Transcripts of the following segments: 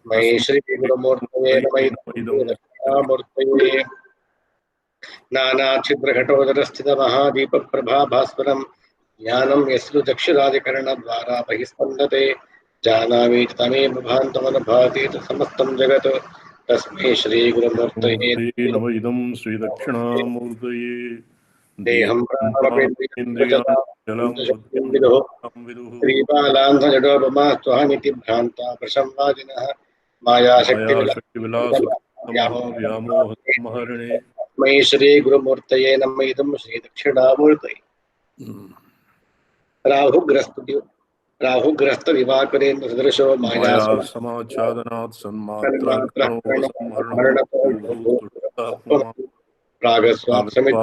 तस्मै श्रीगुरुमूर्तये नमः। दक्षिणामूर्तये नानाच्छिद्रघटोदरस्थितमहादीपप्रभाभास्वरं ज्ञानं यस्य चक्षुरादिकरणद्वारा बहिस्पन्दते जानामि तमेव भान्तमनुभूति समस्तं जगत् तस्मै श्रीगुरुमूर्तये नमः। इदं श्रीदक्षिणामूर्तये देहं प्राणपेन्द्रियजलां विदुः श्रीबालान्धजडोपमा त्वहमिति भ्रान्ता प्रसंवादिनः मायाशक्तिविलासव्यामोहसंहरणे तस्मै श्रीगुरुमूर्तये नमः। इदं श्रीदक्षिणामूर्तये राहुग्रस्त दिवाकरेन्द्र सदृशो माया समाच्छादनात् प्रागस्वाप्समिति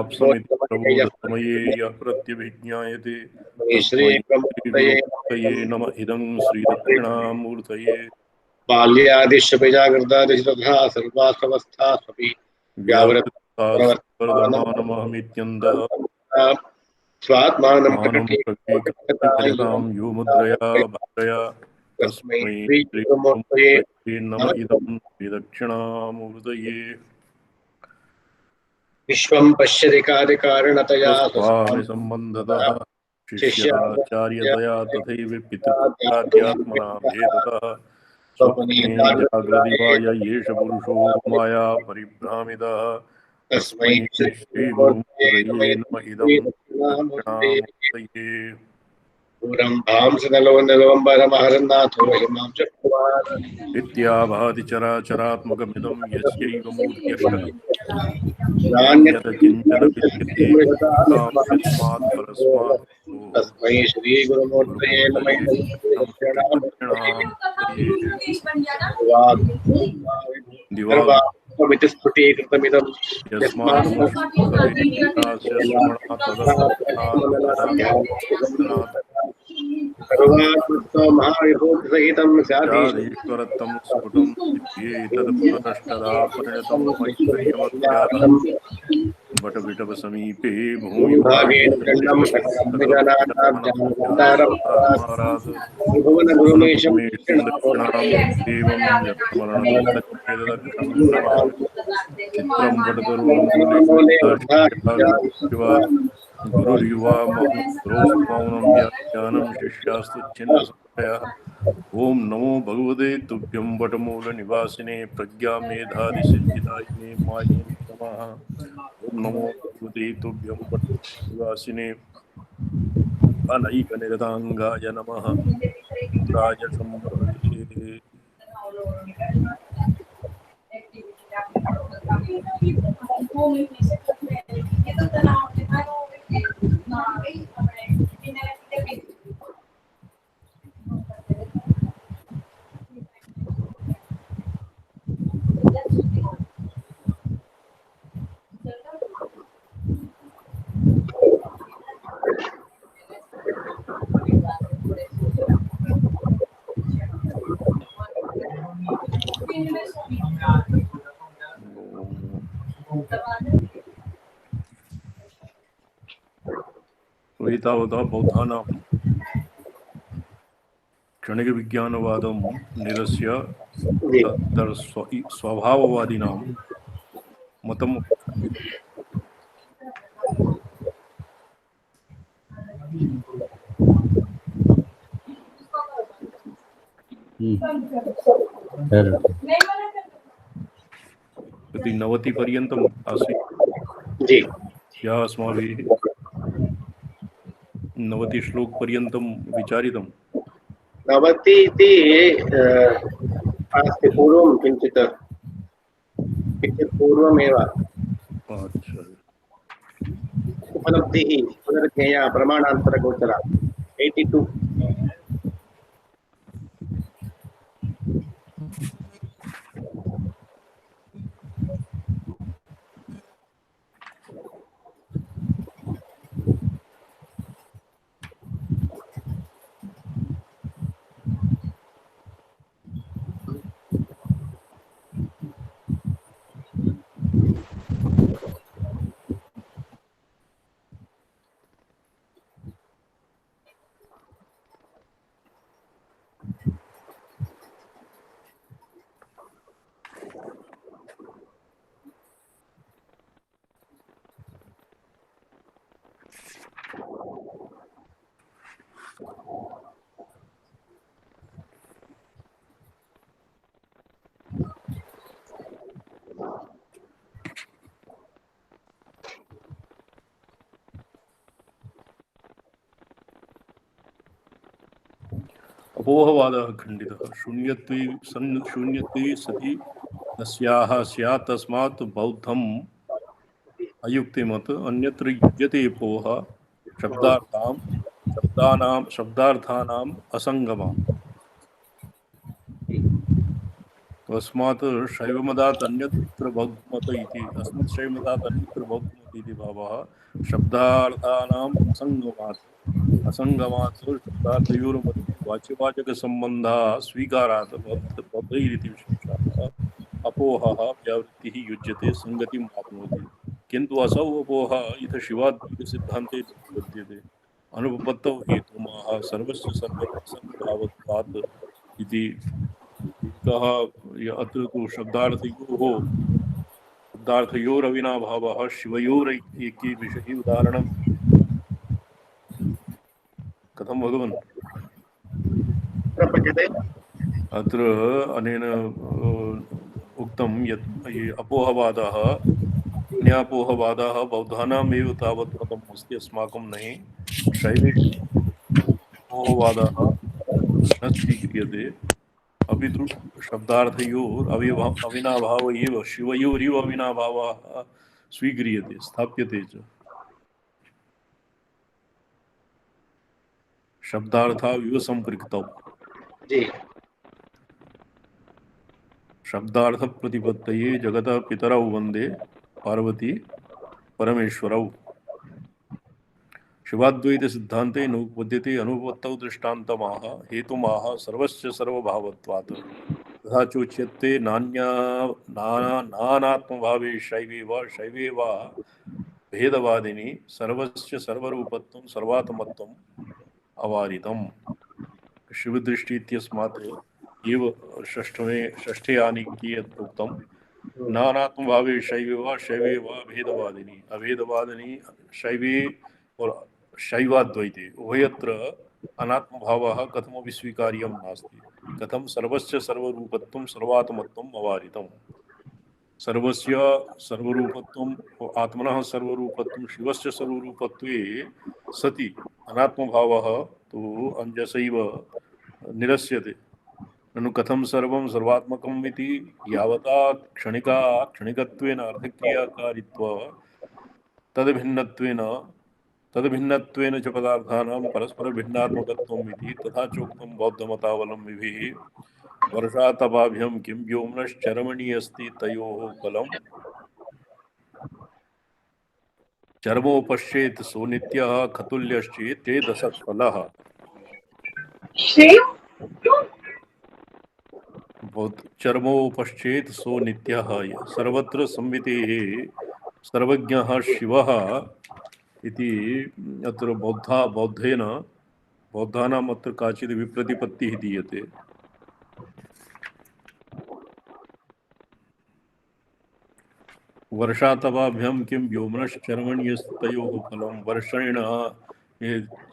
प्रबोधसमये यः प्रत्यभिज्ञायते तस्मै श्रीगुरुमूर्तये नमः। इदं श्रीदक्षिणामूर्तये बाल्यादिश्यपि जागृतादिषु तथा सर्वास्वस्थास्वपि व्यावृत्तास्वर्धमानमहमित्यन्तः स्वात्मानं प्रकटीकृतां योमुद्रया भद्रया तस्मै श्रीगुरुमूर्तये नमः। इदं श्रीदक्षिणामूर्तये विश्वं पश्यति कार्यकारणतया स्वामि सम्बन्धतः शिष्याचार्यतया तथैव पितृपुत्राद्यात्मना भेदतः स्वप्ने जागृति वा येष पुरुषो माया परिभ्रामितः तस्मै श्रीगुरुमूर्तये नमः। इदं दक्षिणामूर्तये नलोम्बरमहरन्नाथो हिमां चक्रवाल इत्याभाति चराचरात्मकमिदं यस्यैव मूर्त्यष्टकम् नान्यत् किञ्चन विद्यते यस्मात् परस्मात् तस्मै श्रीगुरुमूर्तये नमः। दिवामिति स्फुटीकृतमिदं यस्मात् महाविभूतिसहितं स्यादीश्वरत्वं स्फुटं तदपुनष्टदा परिणतं मैश्वर्यमध्याः वटविटवसमीपे भूमिभागे देवं चित्रं वटतरुणमूले गुरुर्युवा मौनं व्याख्यानं शिष्यास्तु छिन्नसंशयः। ओं नमो भगवते तुभ्यं वटमूलनिवासिने प्रज्ञामेधादिसिद्धिदायिने माये नमः। ओं नमो भगवते तुभ्यं वटमूलनिवासिने अनैकनिरताङ्गाय नमः। रुद्राय शम्भवे एतावता बौद्धानां क्षणिकविज्ञानवादं निरस्य स्वभाववादिनां मतं इति 90 पर्यन्तम् आसीत्। या अस्माभिः 90 श्लोक पर्यन्तं विचारितं। 90 इति अस्ति पूर्वं किञ्चित् पूर्वमेव उपलब्धिः पुनर्ज्ञेया प्रमाणान्तरगोचरा 82 अपोहवादः खण्डितः। शून्यत्वे सति तस्याः स्यात् तस्मात् बौद्धम् अयुक्तिमत् अन्यत्र युज्यते पोह शब्दार्थानाम् असंगमा। तस्मात् शैवमतात् अन्यत्र बौद्धमत इति अस्मत् शैवमतात् अन्यत्र बौद्धमत इति भावः शब्दार्थानाम् असंगमात् शब्दार्थयोर्मध्ये वाच्यवाचकसम्बन्धः स्वीकारात् बौद्धैरिति विशेषः अपोहः व्यावृत्तिः युज्यते संगतिम् आप्नोति। किन्तु असौ अपोहः इथ शिवाद्वैतसिद्धान्ते निपद्यते। अनुपपत्तौ हेतुमाः सर्वस्य सर्वभावत्वात् इति। कः अत्र तु शब्दार्थयोरविनाभावः शिवयोरैक्ये विषये उदाहरणं कथं भगवन्? प्रपद्यते। अत्र अनेन उक्तं यत् अपोहवादः अन्यापोहवादः बौद्धानामेव तावत् मतम् अस्ति, अस्माकं नहि। शैवे अपोहवादः न स्वीक्रियते, अपि तु शब्दार्थयोर् अविनाभाव एव शिवयोरिव अविनाभावः स्वीक्रियते, स्थाप्यते च। शब्दार्थाविव संपृक्तौ। जी। शब्दार्थ प्रतिपत्तये जगतः पितरौ वन्दे पार्वती परमेश्वरौ। शिवाद्वैत सिद्धान्ते नोपद्यते अनुपपत्तौ दृष्टान्तमाह हेतुमाह सर्वस्य सर्वभावत्वात्। तथा चोच्यते नानात्मभावे शैवे वा भेदवादिनी सर्वस्य सर्वरूपत्वं सर्वात्मत्वम् अवारितम्। शिवदृष्टि इत्यस्मात् एव षष्ठे आनिक्ये उक्तं नानात्मभावे शैवे वा भेदवादिनी अभेदवादिनी शैवे और शैवाद्वैते उभयत्र अनात्मभावः कथमपि स्वीकार्यं नास्ति। कथं सर्वस्य सर्वरूपत्वं सर्वात्मत्वम् अवारितम्। सर्वस्य सर्वरूपत्वम् आत्मनः सर्वरूपत्वं शिवस्य सर्वरूपत्वे सति अनात्मभावः तु अंजसैव निरस्यते। ननु कथं सर्वं सर्वात्मकम् इति यावता क्षणिकत्वेन अर्थक्रियाकारित्व तद्भिन्नत्वेन च पदार्थानां परस्परभिन्नात्मकत्वम् इति तथा चोक्तं बौद्धमतावलम्बिभिः। वर्षातपाभ्यं किं व्योम्नश्चरमणि अस्ति तयोः फलम् चर्मोपश्येत् सो नित्यः खतुल्यश्चेत् चेदसत्फलः। चर्मोपश्चेत् सो नित्यः सर्वत्र संवितेः सर्वज्ञः शिवः इति अत्र बौद्धानाम् अत्र काचित् विप्रतिपत्तिः दीयते। वर्षातपाभ्यां किं व्योम्नश्चर्मण्यस्तयोः फलं। वर्षेण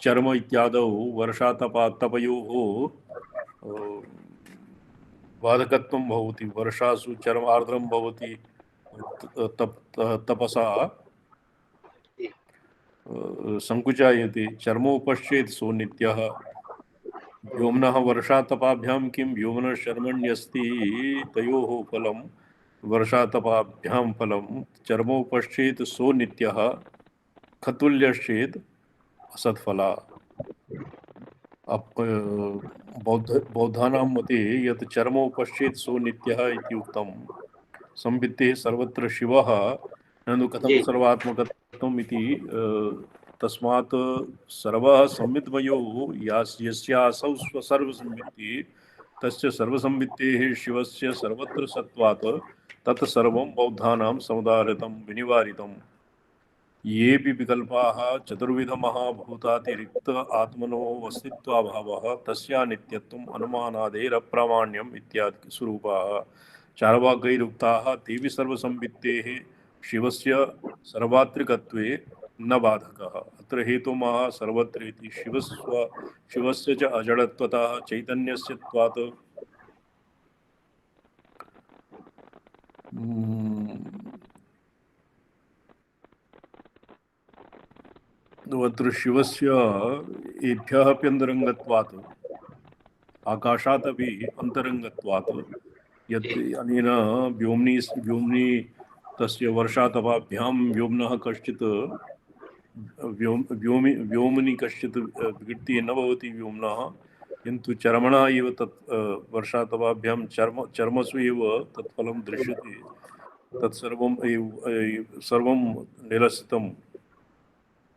चर्म इत्यादौ वर्षातपयोः बाधकत्वं भवति। वर्षासु चर्म आर्द्रं भवति तपसा संकुचायते। चर्मोपश्येत् सो नित्यः। व्योम्नः वर्षातपाभ्यां किं व्योम्नश्चर्मण्यस्ति तयोः फलं वर्षातपाभ्यां फलं चर्मोपश्येत् सो नित्यः खतुल्यश्चेत् असत्फला। बौद्धानां मते यत् चर्मोपश्येत् सो नित्यः इति उक्तं संवित्ते सर्वत्र शिवः ननु कथं सर्वात्मकत्वम् इति तस्मात् सर्वः संविद्मयो यस्यासौ सर्वसंवित्तिः तस्य सर्वसंवित्तेः शिवस्य सर्वत्र सत्त्वात् तत् सर्वं बौद्धानां समुदाहृतं विनिवारितम्। येऽपि विकल्पाः चतुर्विधमहाभूतातिरिक्त आत्मनो अस्तित्वाभावः तस्यानित्यत्वम् अनुमानादेरप्रामाण्यम् इत्यादि स्वरूपाः चार्वाकैरुक्ताः तेऽपि सर्वसंवित्तेः शिवस्य सर्वात्रिकत्वे न बाधकः। अत्र हेतुमः सर्वत्र इति शिवस्य च अजडत्वतः चैतन्यस्यत्वात् अत्र शिवस्य एभ्यः अपि अन्तरङ्गत्वात् आकाशादपि अन्तरङ्गत्वात् यत् अनेन व्योम्नि तस्य वर्षातपाभ्यां व्योम्नः कश्चित् व्योमनि कश्चित् विकृतिः न भवति व्योम्नः, किन्तु चर्मणः एव तत् वर्षातपाभ्यां चर्मसु एव तत्फलं दृश्यते। तत्सर्वं सर्वं निरसितं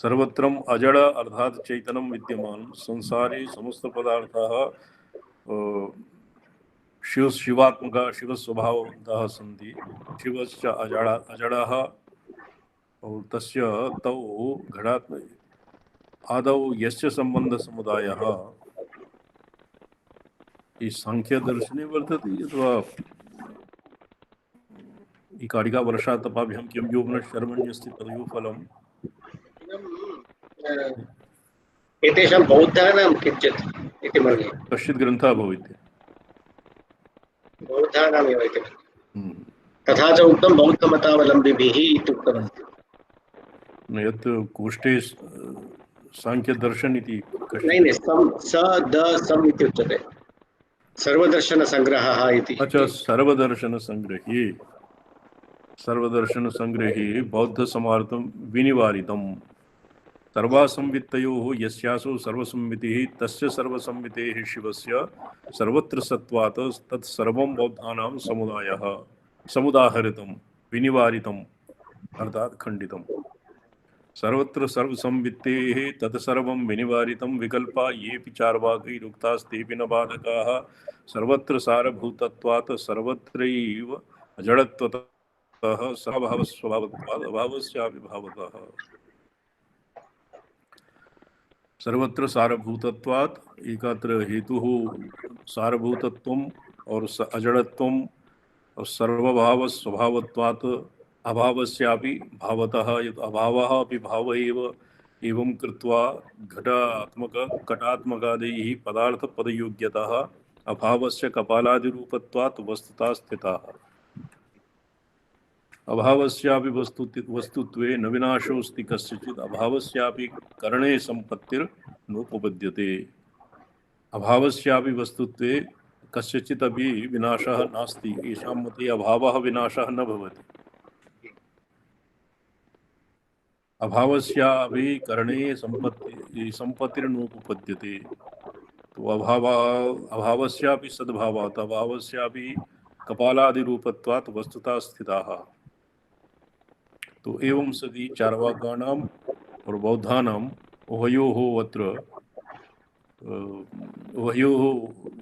सर्वत्रम् अजड अर्थात चैतन्यं विद्यमान संसारे समस्त पदार्थाः शिवात्मका शिवस्वभावतः सन्ति। शिवश्च अजडः और तस्य तौ घटात् आदौ यस्य सम्बन्धसमुदायः इस सांख्यदर्शने वर्तते अथवा इकारिका वर्षातपाभ्यां किं योगनश्चर्मण्यस्ति तदयो फलम् एतेषां बौद्धानां किञ्चित् इति मन्ये। कश्चित् ग्रन्थः भवति। बौद्धानामेव इति मन्ये। तथा च उक्तं बौद्धमतावलम्बिभिः इति उक्तमस्ति। यत् कोष्ठे सांख्यदर्शन इति नहीं सम् इति उच्यते, सर्वदर्शनसङ्ग्रहः इति। अच्छा, सर्वदर्शनसङ्ग्रहे बौद्धसमार्थं विनिवारितं सर्वासंवित्तयोः यस्यासु सर्वसंवितिः तस्य सर्वसंवितेः शिवस्य सर्वत्र सत्त्वात् तत्सर्वं बौद्धानां समुदाहरितं विनिवारितम् अर्थात् खण्डितम्। सर्वत्र सर्वसंवित्तेः तत्सर्वं विनिवारितं विकल्पा येऽपि चार्वाकैरुक्तास्तेऽपि न बाधकाः सर्वत्र सारभूतत्वात् सर्वत्रैव अजडत्वतः स्वभावस्वभावत्वात् अभावस्यापि भावतः। सर्वत्र सारभूतत्वात् एकत्र हेतुः सारभूतत्वम् और अजडत्वम् और सर्वभाव स्वभावत्वात् अभावस्यापि भावतः यत् अभावः अपि भाव एवं कृत्वा घटात्मकादैः पदार्थपदयोग्यतः अभावस्य कपालादिरूपत्वात् वस्तुतः स्थिताः। अभावस्यापि वस्तुत्वे न विनाशोऽस्ति कस्यचित् अभावस्यापि करणे सम्पत्तिर्नोपपद्यते। अभावस्यापि वस्तुत्वे कस्यचित् अपि विनाशः नास्ति, येषां मते अभावः विनाशः न भवति। अभावस्यापि करणे सम्पत्तिर्नोपपद्यते। तो अभावस्यापि सद्भावात् अभावस्यापि कपालादिरूपत्वात् वस्तुतः स्थिताः। तो एवं सति चार्वाकानाम् और बौद्धानाम्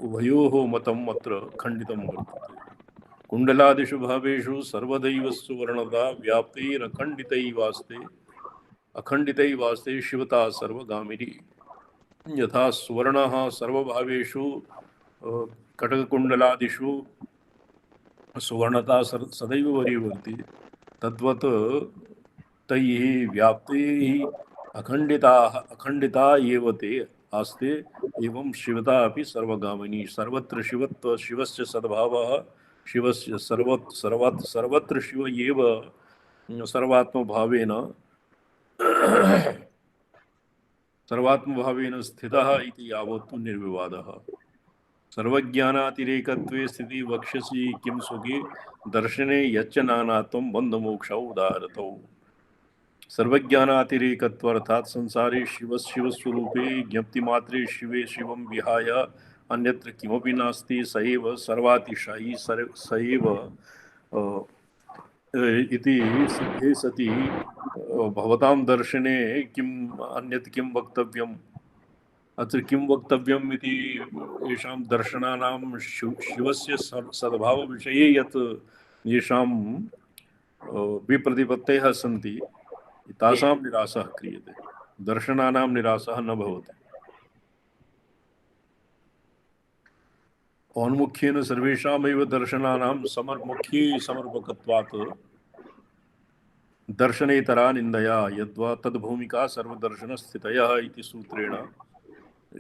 उभयोः मतम् अत्र खण्डितं वर्तते। कुण्डलादिषु भावेषु सर्वदैवस्य वर्णता अखण्डितैवास्ते शिवता सर्वगामिनी। यथा सुवर्णः सर्वभावेषु कटककुण्डलादिषु सुवर्णता सदैव वरीवर्ति, तद्वत् तैः व्याप्तैः अखण्डिता एव ते आस्ते एवं शिवता अपि सर्वगामिनी। सर्वत्र शिवस्य सद्भावः शिवस्य सर्वत्र शिव एव सर्वात्मभावेन स्थितः इति यावत्तु निर्विवादः। सर्वज्ञानातिरेकत्वे स्थिति वक्ष्यसि किं सुखे दर्शने यच्च नानात्वं बन्धमोक्षौ उदाहरतौ। सर्वज्ञानातिरेकत्वार्थात् संसारे शिवस्वरूपे ज्ञप्तिमात्रे शिवे शिवं विहाय अन्यत्र किमपि नास्ति, स एव सर्वातिशायी स एव इति सिद्धे सति भवतां दर्शने किम् अन्यत् किं वक्तव्यम्। अत्र किं वक्तव्यम् इति येषां दर्शनानां शिवस्य सद्भावविषये यत् येषां विप्रतिपत्तयः सन्ति तासां निरासः क्रियते, दर्शनानां निरासः न भवति। औन्मुख्येन सर्वेषामेव दर्शनानां समर्पकत्वात् दर्शनेतरा निन्दया यद्वा तद्भूमिका सर्वदर्शनस्थितयः इति सूत्रेण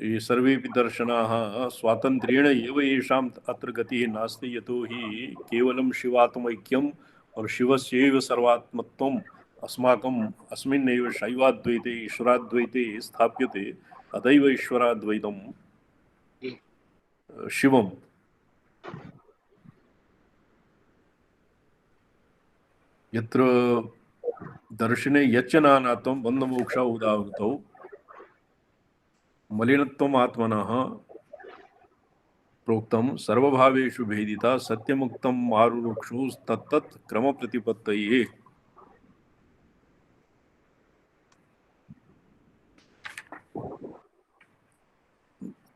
ये सर्वेपि दर्शनाः स्वातन्त्र्येण एव येषाम् अत्र गतिः नास्ति, यतोहि केवलं शिवात्मैक्यम् और शिवस्यैव सर्वात्मत्वम् अस्मिन्नेव शिवम यत्र दर्शने यच्च नानात्वं बन्धमोक्षा उदाहृतौ मलिनत्वम् आत्मनः प्रोक्तं सर्वभावेषु भेदिता सत्यमुक्तं आरुरुक्षु तत्तत् क्रमप्रतिपत्तये।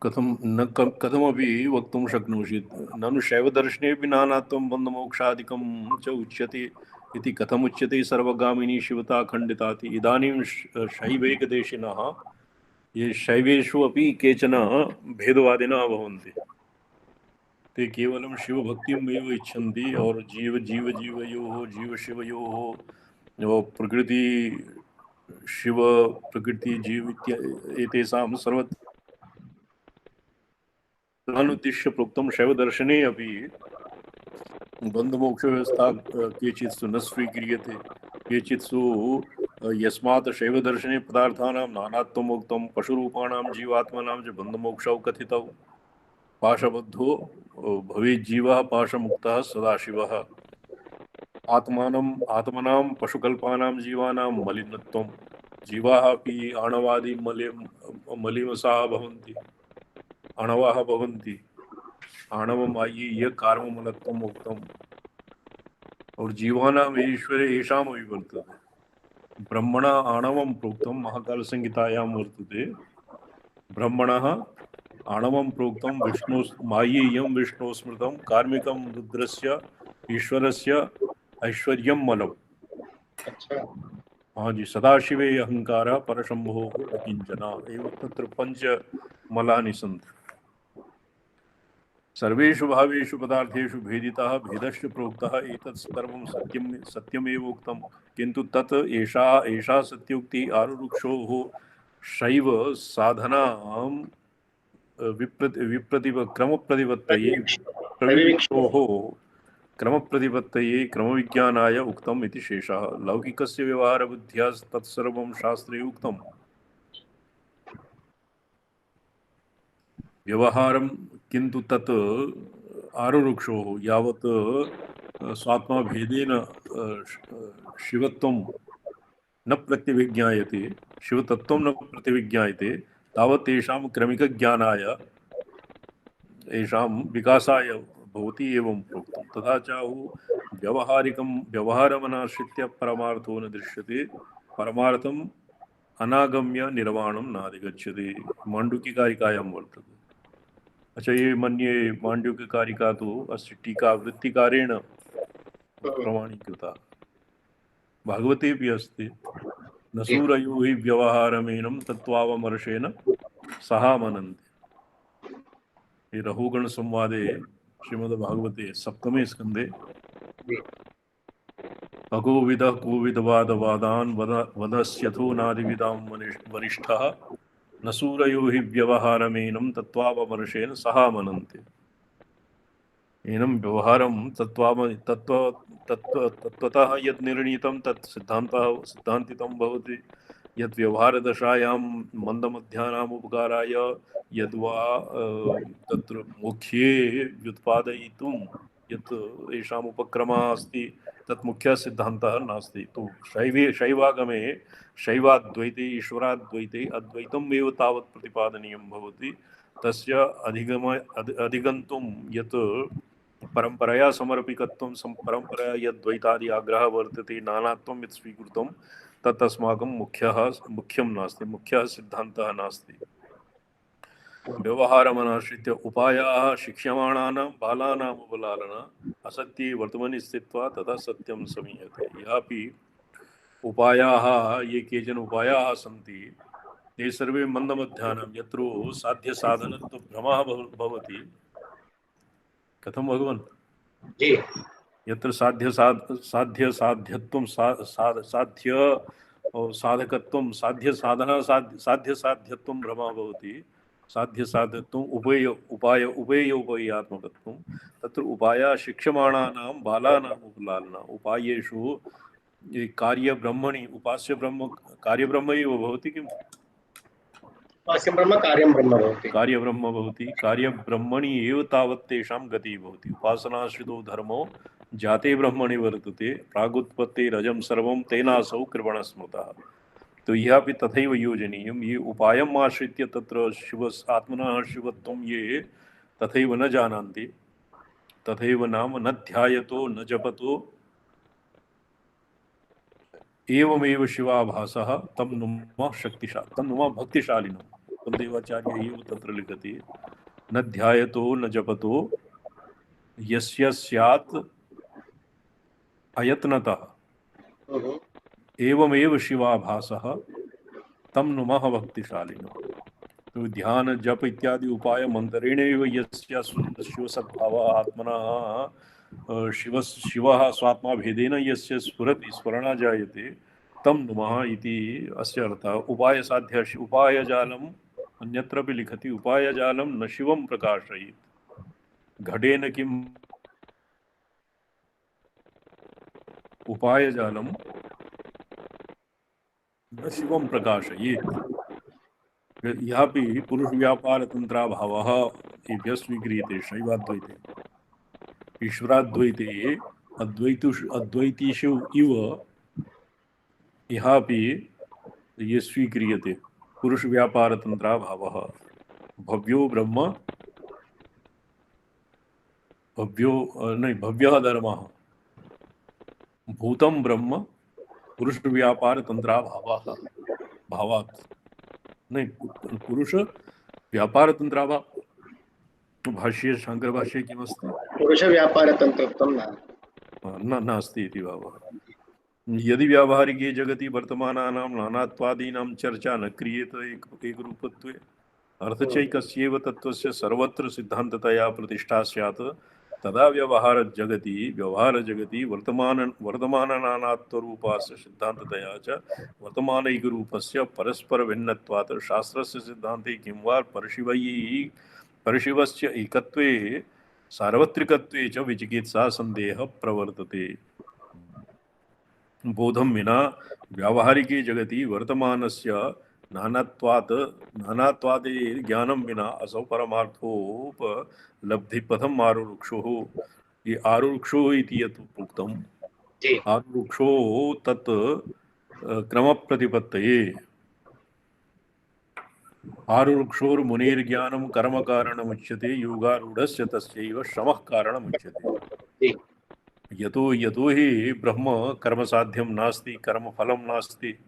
कथम न कथमपि वक्तुं शक्नोषि ननु शैवदर्शनेऽपि नानात्वं बन्धमोक्षादिकं च उच्यते इति कथमुच्यते सर्वगामिनी शिवता खण्डिताति। इदानीं शैवैकदेशिनः ये शैवेषु अपि केचन भेदवादिनः भवन्ति। ते केवलं शिवभक्तिम् एव इच्छन्ति और जीव शिवयोः प्रकृति शिव प्रकृति जीव एतेषां सर्वत्रानुद्दिश्य प्रोक्तं शैवदर्शने अपि बन्धमोक्षव्यवस्था केचित्सु न स्वीक्रियते। केचित्सु यस्मात् शैवदर्शने पदार्थानां नानात्वमुक्तं पशुरूपाणां जीवात्मनां च बन्धमोक्षौ कथितौ। पाशबद्धो भवेज्जीवः पाशमुक्तः सदाशिवः। आत्मनां पशुकल्पानां जीवानां मलिनत्वं। जीवाः अपि आणवादि मलिमसाः भवन्ति, आणवाः भवन्ति। आणवम् आय्य कार्ममलत्वम् उक्तम् और जीवानाम् ईश्वरे येषाम् अपि वर्तते। ब्रह्मणा आणवं प्रोक्तं महाकालसंहितायां वर्तते। ब्रह्मणः आणवं प्रोक्तं विष्णु मायेयं विष्णु स्मृतं कार्मिकं रुद्रस्य ईश्वरस्य ऐश्वर्यं मलम्। अच्छा। हाँ जी, सदाशिवे अहंकार परशंभो किंचन एवं तत्र पंच मलानि सन्ति। सर्वेषु भावेषु पदार्थेषु भेदितः भेदश्च प्रोक्तः एतत् सर्वं सत्यमेव उक्तं किन्तु तत् एषा सत्योक्ति आरुरुक्षोः शैव साधनां क्रमप्रतिपत्तये प्रविविक्षोः क्रमप्रतिपत्तये क्रमविज्ञानाय उक्तम् इति शेषः। लौकिकस्य व्यवहारबुद्ध्या तत्सर्वं शास्त्रे उक्तम्। व्यवहारं किन्तु तत् आरुरुक्षोः यावत् स्वात्मा भेदेन शिवत्वं न प्रतिविज्ञायते, शिवतत्त्वं न प्रतिविज्ञायते तावत् तेषां क्रमिकज्ञानाय येषां विकासाय भवति एवं प्रोक्तं। तथा चाहु व्यवहारमनाश्रित्य परमार्थो न दृश्यते, परमार्थम् अनागम्य निर्वाणं नाधिगच्छति। माण्डुक्यकारिकायां वर्तते। अच्छा, ये मन्ये माण्डुक्यकारिका तु अस्य टीका वृत्तिकारेण प्रमाणीकृता, भागवतेऽपि अस्ति। न सूरयो हि व्यवहारमेनं तत्त्वावमर्शेन सहा मनन्ति। ये रघुगण संवादे श्रीमद्भागवते सप्तमे स्कंदे अगोविद कोविदवादवादान् वदस्यथो नादिविदां वरिष्ठः न सूरयो हि व्यवहारमेनं तत्त्वावमर्शेन सहा मनन्ति। एनं व्यवहारं तत्त्वतः यत् निर्णीतं तत् सिद्धान्तितं भवति। यत् व्यवहारदशायां मन्दमध्यानाम् उपकाराय यद्वा तत्र मुख्ये व्युत्पादयितुं यत् येषाम् उपक्रमः अस्ति तत् मुख्यः सिद्धान्तः नास्ति। तो शैवागमे शैवाद्वैते ईश्वराद्वैते अद्वैतम् एव तावत् प्रतिपादनीयं भवति। तस्य अधिगन्तुं यत् परंपरया समर्पिकत्वं परंपरया यद्वैतादि आग्रहः वर्तते, नानात्वं यत् स्वीकृतं तत् अस्माकं मुख्यं नास्ति, मुख्यः सिद्धान्तः नास्ति। व्यवहारमनाश्रित्य उपायाः शिक्ष्यमाणानां बालानाम् उपलालना असत्ये वर्तमनि स्थित्वा तथा सत्यं समीयते। यापि उपायाः ये केचन उपायाः सन्ति ते सर्वे मन्दमध्यानां यत्रो साध्यसाधनत्व भ्रमः भवति। कथं भगवान् जी यत्र साध्यत्वं साधकत्वं साध्यसाध्यत्वं भ्रमः भवति। साध्यसाध्यत्वम् उपेयोपयात्मकत्वं तत्र उपायः शिक्ष्यमाणानां बालानाम् उपलालना। उपायेषु कार्यब्रह्मणि उपास्य ब्रह्म कार्यब्रह्म एव भवति किम्? उपास्यं ब्रह्म कार्यं ब्रह्म भवति। कार्यब्रह्म भवति, कार्यब्रह्मणि एव तावत् तेषां गतिः भवति। उपासनाश्रितो धर्मो जाते ब्रह्मणि वर्तते, प्रागुत्पत्तेरजं सर्वं तेनासौ कृपणः स्मृतः। तो यह भी तथैव योजनीयं। ये उपायम् आश्रित्य तत्र शिव आत्मनः शिवत्वं ये तथैव न जानन्ति, तथैव नाम न ध्यायतो न जपतो एवमेव शिवाभासः तं नुमः तं नुमः भक्तिशालिनः। कुलदेवाचार्य एव तत्र लिखति, न ध्यायतो न जपतो यस्य स्यात् अयत्नतः एवमेव शिवाभासः तं नुमः भक्तिशालिनः। तो ध्यान जप इत्यादि उपाय मंत्रेण एव यस्य शिवसद्भावः आत्मनः शिवः स्वात्मा भेदेन यस्य स्फुरति स्मरणा जायते तं नुमः इति अस्य अर्थः। उपाय साध्य उपाय जालम अन्यत्र भी लिखति, उपाय जालम न शिवं प्रकाशयेत् घटेन किम उपाय जालम न शिवं प्रकाशयेत्। यहाँ भी पुरुष व्यापार तंत्राभावः एभ्यः स्वीक्रियते शैवाद्वैते। ईश्वराद्वैते अद्वैतीषु इव यहाँ भी ये स्वीक्रियते पुरुष व्यापार तंत्राभावः। भव्यो ब्रह्म भव्यः धर्मः भूतं ब्रह्म पुरुष व्यापार तंत्राभावः भावात् नहीं पुरुष व्यापार तंत्राभाव भाष्ये शंकर भाष्ये किमस्ति पुरुष व्यापार तंत्रत्वं नास्ति इति भावः। यदि व्यावहारिके जगति वर्तमानानां नानात्वादीनां चर्चा न क्रियेत एकरूपत्वे अर्थचैकस्यैव तत्त्वस्य सर्वत्र सिद्धान्ततया प्रतिष्ठा स्यात् तदा व्यवहार जगति वर्तमाननानात्वरूपस्य सिद्धान्ततया च वर्तमानैकरूपस्य परस्परभिन्नत्वात् शास्त्रस्य सिद्धान्ते किं वा परशिवस्य एकत्वे सार्वत्रिकत्वे च विचिकित्सा संदेहः प्रवर्तते। बोधं विना व्यावहारिके जगति वर्तमानस्य नानात्वादे ज्ञानं विना असौ परमार्थोपलब्धिपथम् आरुरुक्षोः। ये आरुरुक्षोः इति यत् उक्तम्, आरुरुक्षोः तत् क्रमप्रतिपत्तये। आरुरुक्षोर्मुनेर्ज्ञानं कर्मकारणमुच्यते, योगारूढस्य तस्यैव श्रमः कारणमुच्यते। यतो हि ब्रह्म कर्म साध्यम नास्ति, कर्म फलम नास्ति।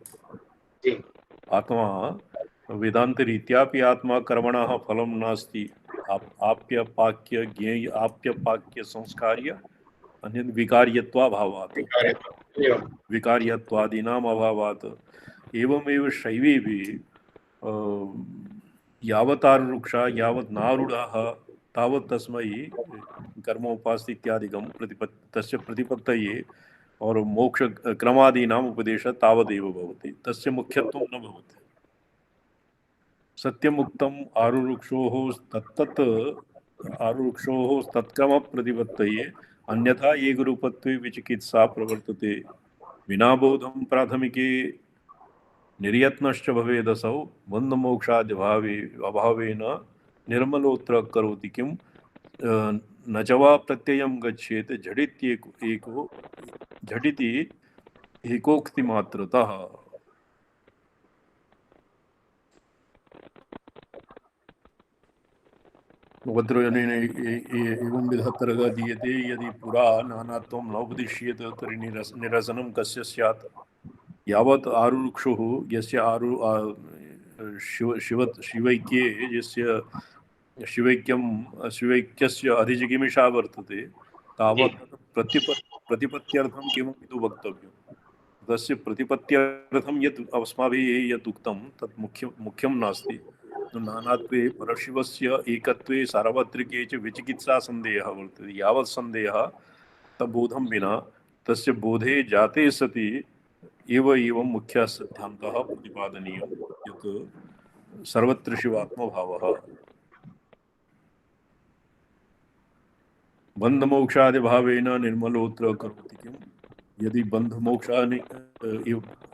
आत्मा वेदांत रीत्यापि आत्मा कर्मणः फलम नास्ति। आप्यपाक्य ज्ञेय आप्यपाक्य संस्कार्य अन्यत् विकार्यत्वाभावात् विकार्यत्वादीनाम् अभावात्। एवमेव शैवेपि यावतारुरुक्षा यावत् नारूढाः तावत् तस्मै कर्मोपास्य इत्यादिकं तस्य प्रतिपत्तये और मोक्ष क्रमादीनाम् उपदेशः तावदेव भवति, तस्य मुख्यत्वं न भवति। सत्यमुक्तम् आरुरुक्षोः तत्क्रमप्रतिपत्तये अन्यथा एकरूपत्वे विचिकित्सा प्रवर्तते। विना बोधं प्राथमिके निर्यत्नश्च भवेदसौ बन्धमोक्षाद्यभावेन निर्मलोऽत्र करोति किं न च वा प्रत्ययं गच्छेत् झटिति एकोक्तिमात्रतः। एवं विधत्तरः दीयते यदि पुरा नानात्वं नोपदिश्येत तर्हि निरसनं कस्य स्यात्। यावत् आरुरुक्षुः यस्य शिवैक्ये यस्य शिवैक्यस्य अधिजिगिमिषा वर्तते तावत् प्रतिपत्त्यर्थं किमपि तु वक्तव्यं। तस्य प्रतिपत्त्यर्थं यत् अस्माभिः यत् उक्तं तत् मुख्यं नास्ति। नानात्वे परशिवस्य एकत्वे सार्वत्रिके च विचिकित्सा संदेहः वर्तते। यावत् संदेहः तद्बोधं विना तस्य बोधे जाते सति एवं मुख्यः सिद्धान्तः प्रतिपादनीयः यत् सर्वत्र शिवात्मभावः। बन्धमोक्षादिभावेन निर्मलोऽत्र करोति किम्। यदि बन्धमोक्षानि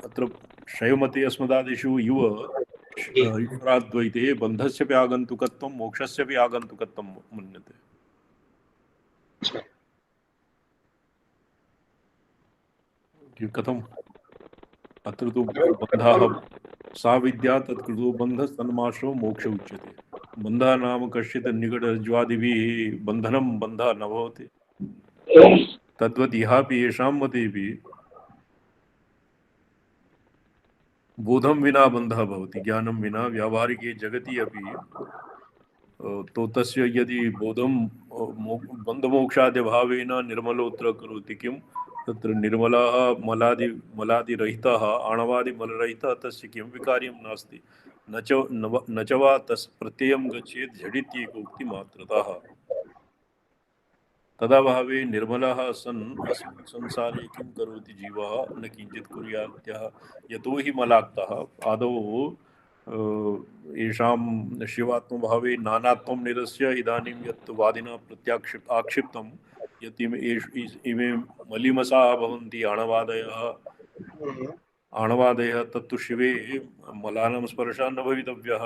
अत्र शैवमते अस्मदादिषु इव जी। ईश्वराद्वैते बन्धस्यपि आगन्तुकत्वं मोक्षस्यपि आगन्तुकत्वं मन्यते। अच्छा। कथम्? अत्र तु बन्धः कथं? सा विद्या तत्कृतो बन्धस्तन्माश्रो मोक्ष उच्यते। बन्धः नाम कश्चित् निकटज्वादिभिः बन्धनं बन्धः न भवति। तद्वत् इहापि येषां मतेऽपि बोधं विना बन्धः भवति, ज्ञानं विना व्यावहारिके जगति अपि तो तस्य यदि बोधं बन्धमोक्षादिभावेन निर्मलोऽत्र करोति किं तत्र निर्मलः मलादिरहितः आणवादिमलरहितः तस्य किमपि कार्यं नास्ति, न च वा तस् प्रत्ययं गच्छेत् झटित्येकोक्तिमात्रतः। तदाभावे निर्मलः सन् अस्मिन् संसारे किं करोति जीवः न किञ्चित् कुर्यात्यः यतो हि मलाक्तः आदौ येषां शिवात्मभावे नानात्वं निरस्य इदानीं यत् वादिना आक्षिप्तं यत् इमे मलिमसाः भवन्ति आणवादयः तत्तु शिवे मलानां स्पर्शः न भवितव्यः।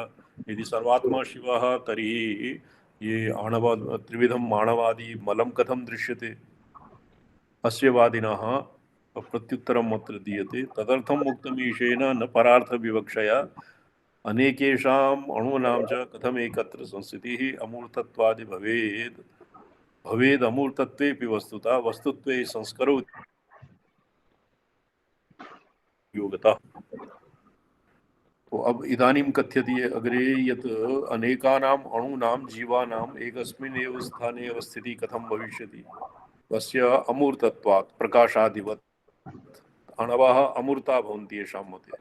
यदि सर्वात्मा शिवः तर्हि ये त्रिविधं मानवादि मलं कथं दृश्यते? अस्य वादिनः प्रत्युत्तरम् अत्र दीयते। तदर्थम् उक्तमीशेन न परार्थविवक्षया अनेकेषाम् अणूनां च कथमेकत्र संस्थितिः अमूर्तत्वादि भवेदमूर्तत्वेऽपि वस्तुत्वे संस्करो योगतः। तो अब इदानीं कथ्यते अग्रे यत् अनेकानाम् अणूनां जीवानाम् एकस्मिन् एव स्थाने अवस्थितिः कथं भविष्यति? तस्य अमूर्तत्वात् प्रकाशादिवत् अणवः अमूर्ता भवन्ति येषां मते।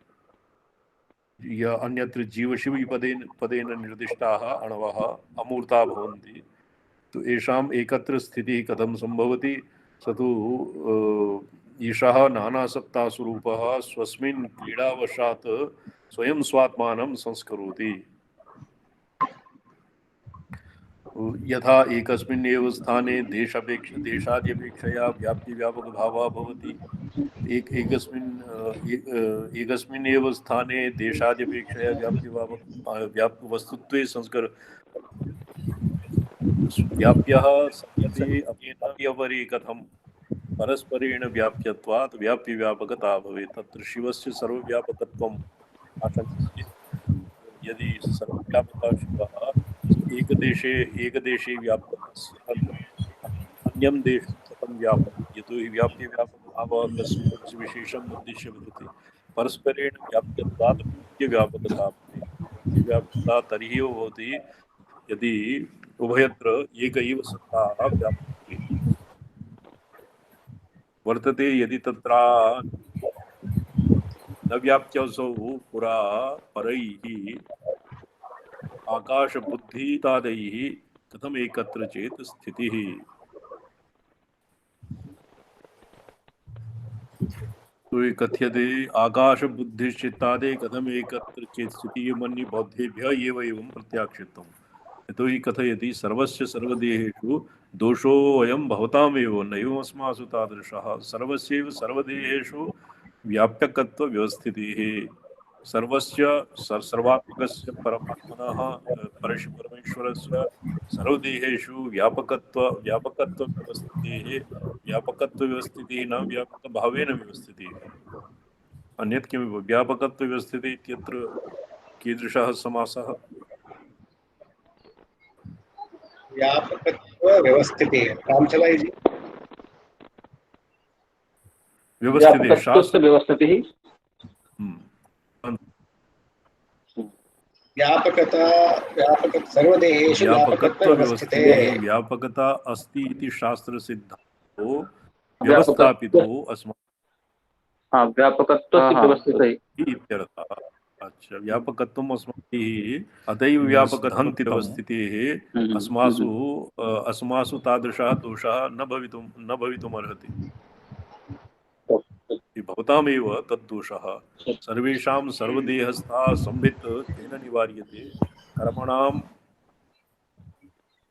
अन्यत्र जीवशिवी पदेन निर्दिष्टाः अणवः अमूर्ता भवन्ति। तो येषाम् एकत्र स्थितिः कथं सम्भवति? स तु ईशः नानासत्तास्वरूपः स्वस्मिन् क्रीडावशात् स्वयं स्वात्मानं संस्करोति। यथा एकस्मिन् एव स्थाने देशाद्यपेक्षया व्याप्तिव्यापकभावः भवति। एकस्मिन् एव स्थाने देशाद्यपेक्षया वस्तुत्वे संस्कर व्याप्यः सत्यते अपेनापरे कथं परस्परेण व्याप्यत्वात् व्याप्तिव्यापकता भवेत्। तत्र शिवस्य सर्वव्यापकत्वम् आशंक्यते। यदि सर्वव्यापकः शिवः एकदेशे व्याप्तः स्यात् अन्यं देशं कथं व्यापयति? यतो हि व्याप्तिव्यापकभावः कस्मिंश्चित् विशेषम् उद्दिश्य वदति। परस्परेण व्याप्यत्वात् व्याप्यव्यापकता भवति। व्यापकता तर्हि एव भवति यदि उभयत्र एक एव सत्ता व्याप्यते वर्तते। यदि तत्र न व्याप्त्यसौ पुरा परैः आकाशबुद्धितादैः कथम एकत्र चेत स्थितिः? तो कथ्यते आकाशबुद्धिश्चित्तादे कथम एकत्र चेत स्थितिः मन्ये बौद्धेभ्यः एवं प्रत्याक्षितम्। यतो हि कथयति सर्वस्य सर्वदेहेषु दोषोऽयं भवतामेव नैवमस्मासु तादृशः। सर्वस्यैव सर्वदेहेषु व्याप्यकत्वव्यवस्थितिः सर्वस्य सर्वात्मकस्य परमात्मनः परमेश्वरस्य सर्वदेहेषु व्यापकत्वव्यवस्थितिः न व्यापकभावेन व्यवस्थितिः। अन्यत् किं व्यापकत्वव्यवस्थितिः इत्यत्र कीदृशः समासः? व्यापकत्वव्यवस्थितिः रामचलाई जी। व्यवस्थितिः सर्वदेहेषु व्यापकत्वव्यवस्थितिः। व्यापकता अस्ति इति शास्त्रसिद्धो व्यवस्थापितो अस्माभिः। व्यापकत्वस्य व्यवस्थितिः इत्यर्थः। अच्छा, व्यापकत्वम् अस्माभिः अतैव व्यापकत्वं व्यवस्थितिः अस्मासु तादृशः दोषः न भवितुमर्हति। भवतामेव तद्दोषः सर्वेषां सर्वदेहस्था संवित् तेन निवार्यते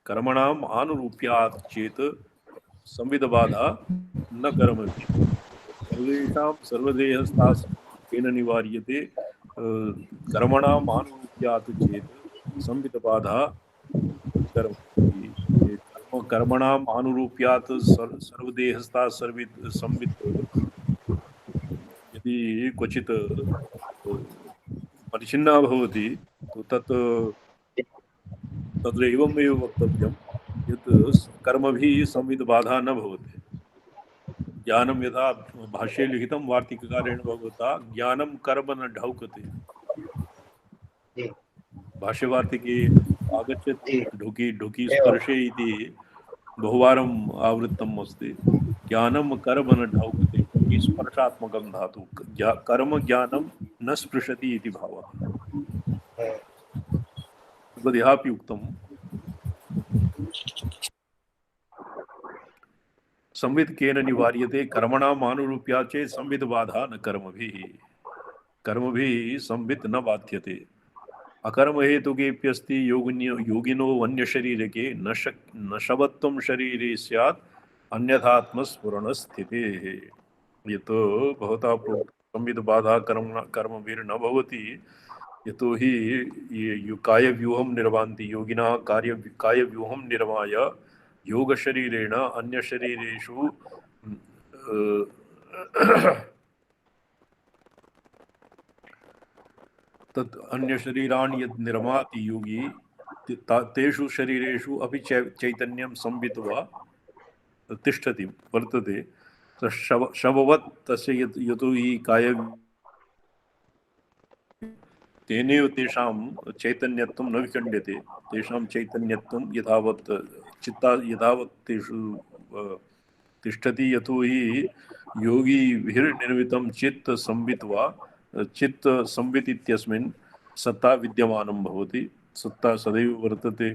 कर्मणाम् आनुरूप्यात् चेत् संविदबाधा न कर्मति। सर्वेषां सर्वदेहस्था तेन निवार्यते कर्मणाम् आनुरूप्यात् चेत् संवितबाधा कर्म कर्मणाम् आनुरूप्यात् सर्वदेहस्था संवित् यदि क्वचित् परिचिन्ना भवति तो तत्र एवमेव वक्तव्यं यत् कर्मभिः संवितबाधा न भवति। ज्ञानं यथा भाष्ये लिखितं वार्तिककारेण भगवता ज्ञानं कर्म न ढौकते। भाष्यवार्तिके आगच्छति ढुकी ढुकी स्पर्शे इति बहुवारम् आवृत्तम् अस्ति। ज्ञानं कर्म न ढौकते ढुकी स्पर्शात्मकं धातु कर्म ज्ञानं न स्पृशति इति भावः। तद्यापि उक्तम् संवित् केन निवार्यते कर्मणाम् आनुरूप्या चेत् संवित् बाधा न कर्मभिः संवित् न बाध्यते। अकर्म हेतुकेऽप्यस्ति योगिनो वन्यशरीरके न शवत्वं शरीरे स्यात् अन्यथात्मस्फुरणस्थितेः। यतो भवता संवित् बाधा कर्मभिर्न भवति यतोहि कायव्यूहं निर्वान्ति योगिनः कायव्यूहं निर्माय योगशरीरेण अन्यशरीरेषु तत् अन्यशरीराणि यद् निर्माति योगी तेषु शरीरेषु अपि चैतन्यं संवित्वा तिष्ठति वर्तते। शववत् तस्य यतो हि काय तेनेव तेषां चैतन्यत्वं न विखण्ड्यते। तेषां चैतन्यत्वं यथावत् चित्ता यथावत् तेषु तिष्ठति। यतो हि योगिभिर्निर्मितं चित्त संवित्वा चित्त संवित् इत्यस्मिन् सत्ता विद्यमानं भवति। सत्ता सदैव वर्तते।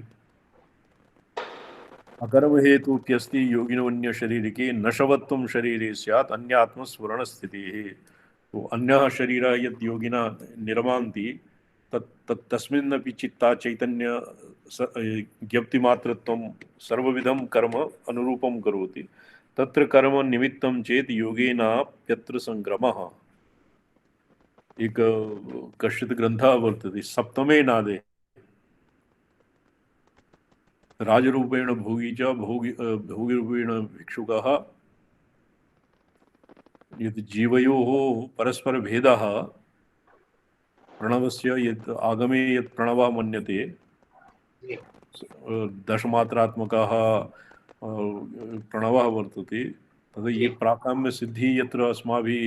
अकर्म हेतुक्यस्ति योगिनोऽन्य शरीरिके नशवत्वं शरीरे स्यात् अन्यात्मस्फुरणस्थितिः। तो अन्यः शरीरः यद् योगिना निर्मान्ति तस्मिन्नपि चित्ता चैतन्य ज्ञप्तिमात्रत्वं सर्वविधं कर्म अनुरूपं करोति। तत्र कर्म निमित्तं चेत् योगेनाप्यत्र संक्रमः। एक कश्चित् ग्रन्थः वर्तते सप्तमे नादे राजरूपेण भोगी च भोगिरूपेण भिक्षुकः यद् जीवयोः परस्परभेदः प्रणवस्य यत् आगमे यत् प्रणवः मन्यते दशमात्रात्मकः प्रणवः वर्तते तद् ये प्राकाम्यसिद्धिः यत्र अस्माभिः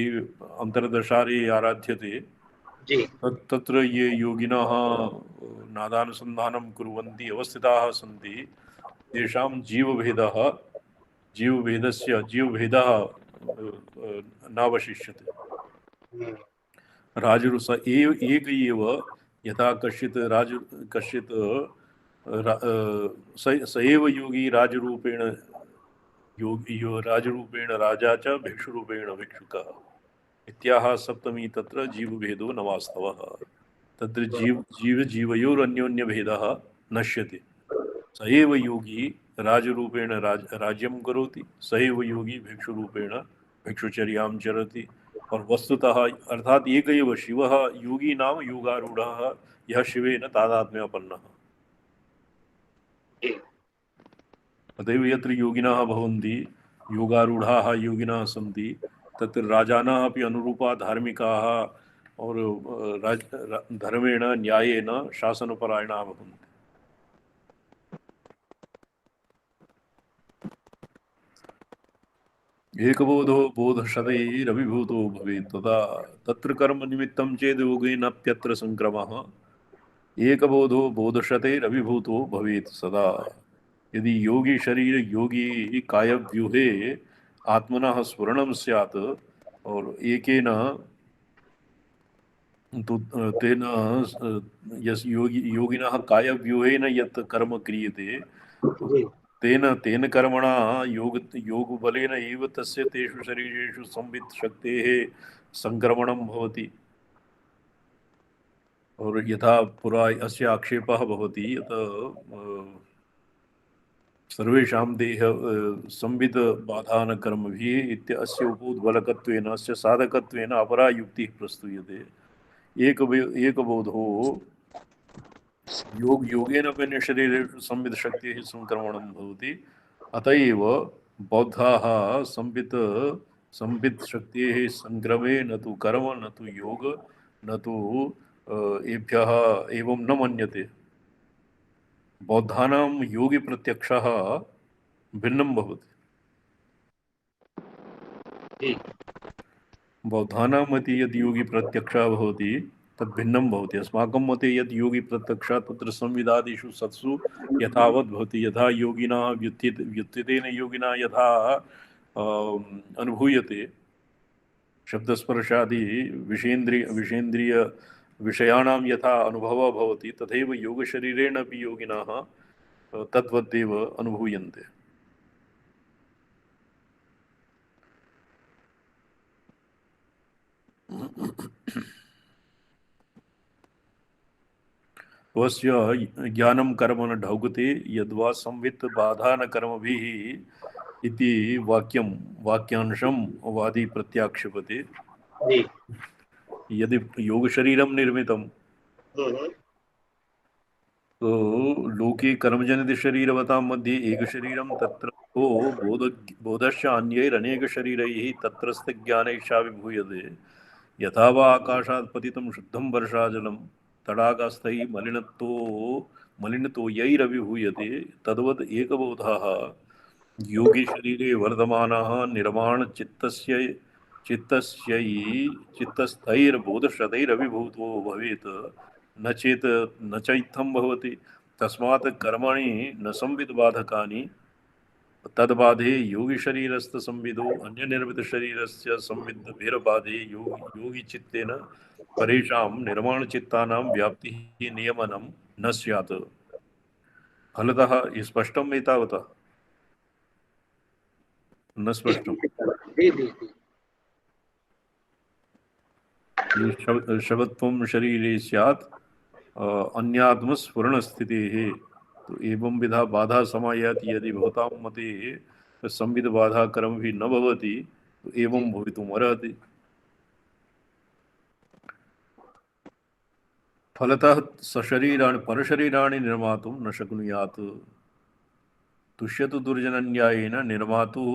अन्तर्दशारे आराध्यते तत्र ये योगिनः नादानुसन्धानं कुर्वन्ति अवस्थिताः सन्ति तेषां जीवभेदः नावशिष्यते। राजरुस एक एव यथा कश्चित् स एव योगी राजरूपेण राजा च भिक्षुरूपेण भिक्षुकः इत्याह सप्तमी तत्र जीवभेदो न वास्तवः। तत्र जीवयोरन्योन्यभेदः नश्यते। स एव योगी राजरूपेण राज्यं करोति, स एव योगी भिक्षुरूपेण भिक्षुचर्यां चरति। और वस्तुतः अर्थात एक एव शिवः योगी नाम योगारूढ़ः यः शिवेन तादात्म्यापन्नः। अतएव यत्र योगिनः भवन्ति योगारूढ़ाः योगिनः सन्ति तत्र राजानः अपि अनुरूपा धार्मिकाः और धर्मेण न्यायेन शासनपरायणाः भवन्ति। एकबोधो बोधशतैरभिभूतो भवेत् तदा तत्र कर्म निमित्तं चेद् योगेनाप्यत्र संक्रमः। एकबोधो बोधशतैरभिभूतो भवेत् सदा। यदि योगी कायव्यूहे आत्मनः स्फुरणं स्यात् और एकेन तेन योगिनः कायव्यूहेन यत् कर्म क्रियते तेन कर्मणा योगबलेन एव तस्य तेषु शरीरेषु संवित् शक्तेः संक्रमणं भवति। और यथा पुरा अस्य आक्षेपः भवति यत् सर्वेषां देह संवित् बाधान कर्मभिः इत्यस्य उपोद्बलकत्वेन अस्य साधकत्वेन अपरा युक्तिः प्रस्तूयते। एकबोधो योगेन शरीरेषु संवितशक्तिः संक्रमणं भवति। अत एव बौद्धाः संवितशक्तेः संक्रमे न तु कर्म न तु योग न तु एभ्यः एवं न मन्यते। बौद्धानां योगी प्रत्यक्षः भिन्नं भवति। बौद्धानां मते यद् योगी प्रत्यक्षः भवति तद् भिन्नं भवति। अस्माकं मते यद् योगी प्रत्यक्षः तत्र संविदादिषु सत्सु यथावत् भवति, यथा योगिनः व्युत्थितेन योगिना यथा अनुभूयते शब्दस्पर्शादि विषेन्द्रिय विषयाणां यथा अनुभवः भवति तथैव योगशरीरेण अपि योगिनः तद्वदेव अनुभूयन्ते। वस्य ज्ञानं कर्म न ढौगते यद्वा संवित् बाधा न कर्मभिः इति वाक्यांशं वादी प्रत्याक्षेपते। यदि योग शरीरम निर्मितम तो लोके कर्मजनित शरीरवतां मध्ये एक शरीरम तत्र तो बोधश्च अन्यैरनेक शरीरैः तत्रस्थ ज्ञानैषा विभूयते। यथा वा आकाशात् पतितं शुद्धं वर्षाजलं तडागास्थैः मलिनतो यैरभिभूयते तद्वद् एकबोधः योगी शरीरे वर्धमानः निर्माण चित्तस्थैर्बोधशतैरभिभूतो भवेत् न चैत्थं भवति। तस्मात् कर्माणि न संविद बाधकानि तद्बाधे योगी शरीरस्थ संविदो अन्य निर्मित शरीरस्य संविद भेरबाधे योगी चित्तेन परेषां निर्माण चित्तानां व्याप्तिः नियमनं न स्यात्। फलतः स्पष्टम् एतावता न स्पष्टम्। शवत्वं शरीरे स्यात् अन्यात्मस्फुरणस्थितेः। तो एवं विधा बाधा समायाति यदि भवतां मते संविद बाधा कर्म भी न भवति तो एवं भवितुम् अर्हति। फलतः सशरीराणि परशरीराणि निर्मातुं न शक्नुयात्। तुष्यतु दुर्जनन्यायेन निर्मातुः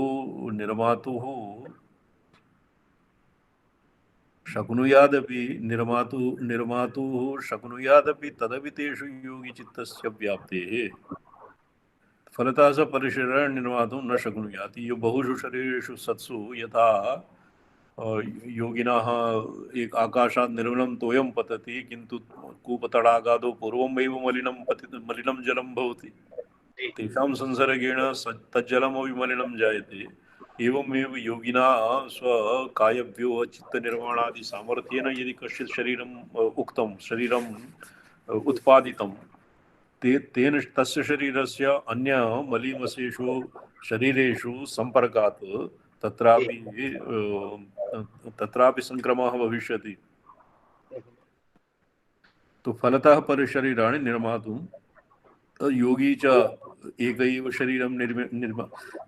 शक्नुयादपि निर्मातुः शक्नुयादपि तदपि तेषु योगी चित्तस्य व्याप्तेः। फलतः स परिशरीराणि निर्मातुं न शक्नुयात्। यो बहुषु शरीरेषु सत्सु यथा योगिनः एक आकाशात् निर्मलं तोयं पतति किन्तु कूपतडागादौ पूर्वमेव मलिनं जलं भवति। तेषां संसर्गेण तज्जलमपि मलिनं जायते। एवमेव योगिना स्वकायव्यूह चित्तनिर्माणादि सामर्थ्येन यदि कश्चित् शरीरम् उत्पादितं तेन तस्य शरीरस्य अन्य मलीमसेषु शरीरेषु संपर्कात् तत्रापि संक्रमः भविष्यति। तो फलतः परशरीराणि निर्मातुं योगी च एकैव शरीरं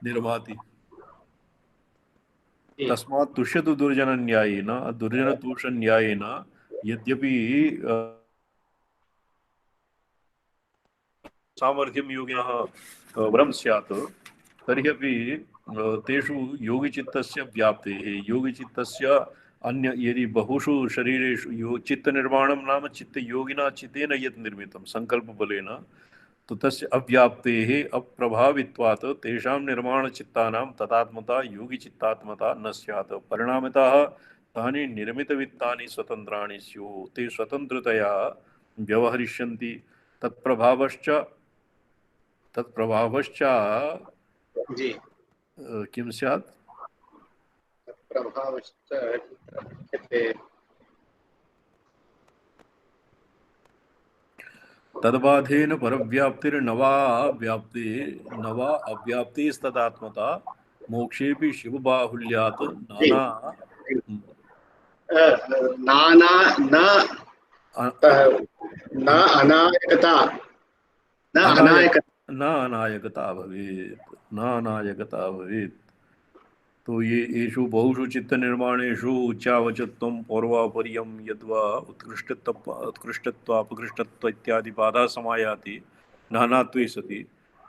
निर्माति। तस्मात् तुष्यतु दुर्जनतोषन्यायेन यद्यपि सामर्थ्यं योगिनः वरं स्यात् तर्हि अपि तेषु योगिचित्तस्य व्याप्तेः योगिचित्तस्य अन्य यदि बहुषु शरीरेषु चित्तनिर्माणं नाम योगिना चित्तेन यत् निर्मितं संकल्पबलेन तो तस्य अव्याप्तेः अप्रभावित्वात् तेषां निर्माणचित्तानां तदात्मता योगिचित्तात्मता न स्यात्। परिणामतः तानि निर्मितवित्तानि स्वतन्त्राणि स्युः। ते स्वतन्त्रतया व्यवहरिष्यन्ति। तत्प्रभावश्च किं स्यात्? तद्बाधेन परव्याप्तिर्नवा अव्याप्तिस्तदात्मता मोक्षेपि शिवबाहुल्यात् अनायकता भवेत्। तो येषु बहुषु चित्तनिर्माणेषु उच्चावचत्वं पौर्वापर्यं यद्वा उत्कृष्टत्वापकृष्टत्व इत्यादि बाधा समायाति नानात्वे सति,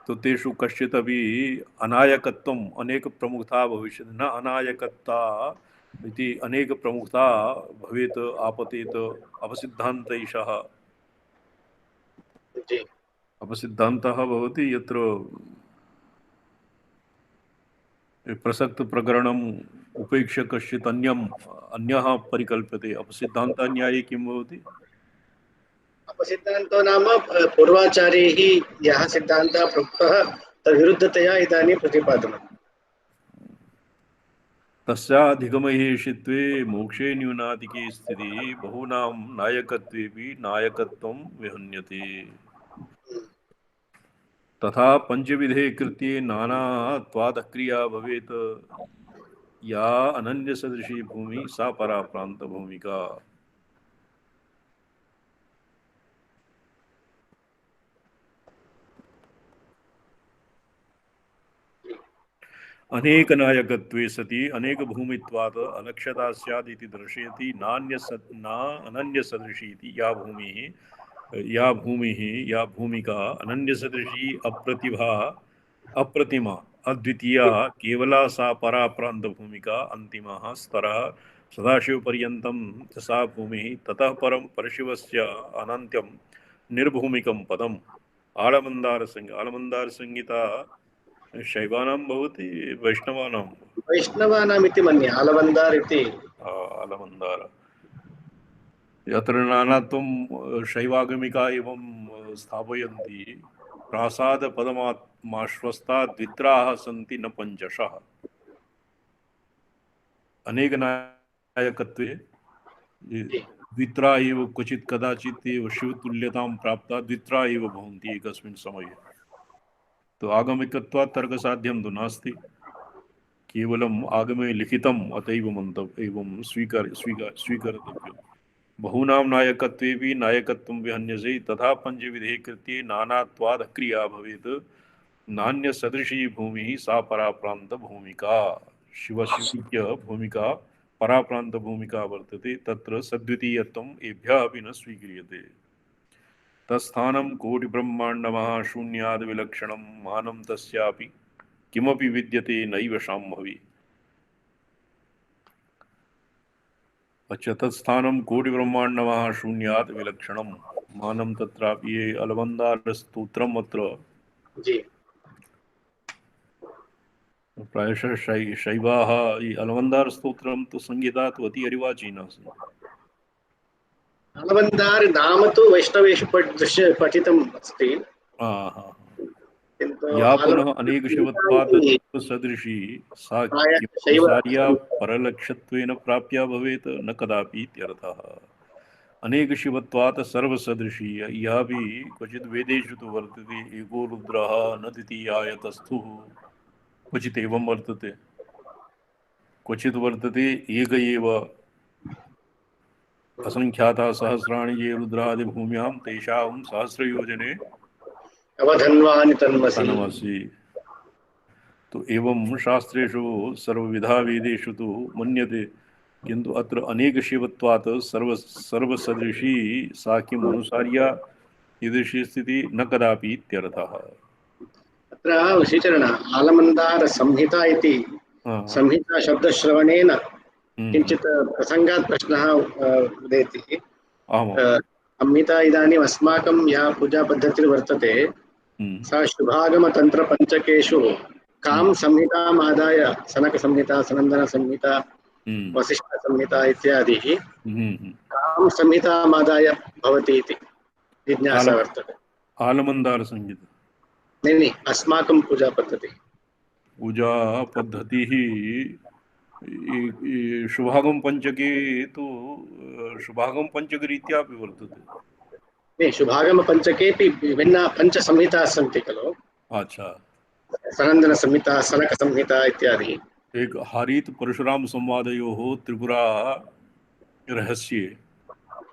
तो तेषु कश्चिदपि अनायकत्वम् अनेकप्रमुखता भविष्यति। न अनायकता इति अनेकप्रमुखता भवेत् आपतेत अपसिद्धान्तैषः। अपसिद्धान्तः भवति यत्र प्रसक्त प्रकरणम् उपेक्ष्य कश्चित् अन्यः परिकल्प्यते। अपसिद्धान्तः न्याये किं भवति? अपसिद्धान्तो नाम पूर्वाचार्यैः यः सिद्धान्तः प्रोक्तः तद्विरुद्धतया इदानीं प्रतिपादनम्। तस्याधिगमहेषित्वे मोक्षे न्यूनाधिके स्थितिः बहूनां नायकत्वेपि नायकत्वं विहन्यते। तथा पंचविधे कृत्ये नानात्वादक्रिया भवेत् या अनन्यसदृशी भूमि सा पराप्रांत भूमिका। अनेक नायकत्वे सति अनेक भूमित्वात् अलक्ष्यता स्यात् इति दर्शयति। अनन्यसदृशी इति या भूमिः या भूमिका अनन्यसदृशी अप्रतिमा अद्वितीया केवला सा पराप्रांत भूमिका अंतिमः स्तरः सदाशिवपर्यन्तं च सा भूमिः। ततः परं परशिवस्य अनन्त्यं निर्भूमिकं पदम्। आलमन्दार संहिता शैवानां भवति वैष्णवानां? वैष्णवानाम् इति मन्ये आलवन्दार् इति। आलमन्दार यत्र नानात्वं शैवागमिका एवं स्थापयन्ति। प्रासादपदमाश्वस्ता द्वित्राः सन्ति न पंचशः। अनेक नायकत्वे द्वित्रा एव क्वचित् कदाचित् एव शिवतुल्यतां प्राप्ता द्वित्रा एव भवन्ति एकस्मिन् समये। तो आगमिकत्वात् तर्कसाध्यं तु नास्ति, केवलम् आगमे लिखितम् अतैव मन्तव्यम् एवं स्वीकर्तव्यम्। बहूनां नायकत्वेपि नायकत्वं विहन्यसे तथा पंचविधे कृत्ये नानात्वादक्रिया भवेत् नान्यसदृशी भूमिः सा पराप्रांत भूमिका। शिवस्य भूमिका पराप्रांत भूमिका वर्तते। तत्र सद्वितीयत्वम् एभ्यः अपि न स्वीक्रियते। तत्स्थानं कोटिब्रह्माण्डमहाशून्याद् विलक्षणं मानं तस्यापि किमपि विद्यते नैव शाम्भवी। अच्छा, तत्स्थानं कोटिब्रह्माण्डमहाशून्याद् विलक्षणं मानं तत्रापि ये अलवन्दारस्तोत्रम् अत्र प्रायशः शैवाः अलवन्दारस्तोत्रं तु संहिता तु अति अर्वाचीना अस्ति। अलवन्दार् नाम तु वैष्णवेषु पठितम् अस्ति। या पुनः अनेक शिवत्वात् सदृशी सा किंसार्या परलक्ष्यत्वेन प्राप्या भवेत् न कदापि इत्यर्थः। अनेक शिवत्वात् सर्वसदृशी यह भी क्वचित् वेदेषु तु वर्तते। एको रुद्रः न द्वितीयाय तस्थुः। क्वचित् एवं वर्तते, क्वचित् वर्तते एक एव असंख्याता सहस्राणि ये रुद्रादिभूम्यां तेषां सहस्रयोजने अवधन्वानि तन्मसि। तो एवं शास्त्रेषु सर्वविधा वेदेषु तु मन्यते, किन्तु अत्र अनेक शिवत्वात् सर्वसदृशी सा किम् अनुसार्या ईदृशी स्थिति न कदापि इत्यर्थः। अत्र विशेषण आलमन्दार संहिता इति संहिता शब्दश्रवणेन किञ्चित् प्रसङ्गात् प्रश्नः उदेति। संहिता इदानीम् अस्माकं या पूजापद्धतिर्वर्तते सा शुभागमतन्त्रपञ्चकेषु कां संहिताम् आदाय सनकसंहिता, सनन्दनसंहिता, वसिष्ठसंहिता इत्यादि कां संहिताम् आदाय भवति इति जिज्ञासा वर्तते। आलमन्दार संहिता नहीं, अस्माकं पूजा पद्धतिः शुभागम पंचके तो शुभागम पंचकरीत्या अपि वर्तते। नहीं, शुभागम पंचकेपि विभिन्ना पंच संहिताः सन्ति खलु। अच्छा, सनन्दन संहिता, सनक संहिता इत्यादि। एक हरित परशुराम संवादयोः त्रिपुरा रहस्ये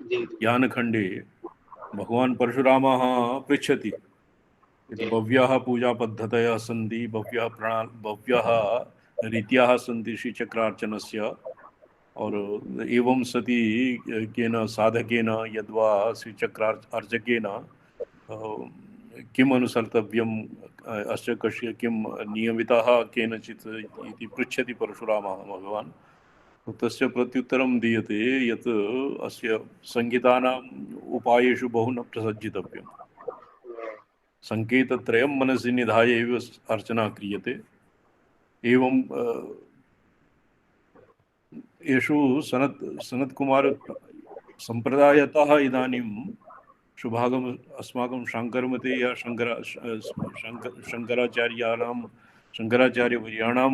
ज्ञानखण्डे भगवान् परशुरामः पृच्छति भव्याः पूजा पद्धतयः सन्ति, भव्यः रीत्याः सन्ति श्रीचक्रार्चनस्य और एवं सति केन साधकेन यद्वा श्रीचक्रार्चकेन किम् अनुसर्तव्यम् अस्य कस्य किं नियमितः केनचित् इति पृच्छति परशुरामः भगवान्। तस्य प्रत्युत्तरं दीयते यत् अस्य संहितानाम् उपायेषु बहु न प्रसज्जितव्यम्। संकेतत्रयं मनसि निधाय एव अर्चना क्रियते। एवं येषु सनत्कुमार संप्रदायतः इदानीं शुभागम अस्माकं शाङ्करमते या शङ्कराचार्यवर्याणां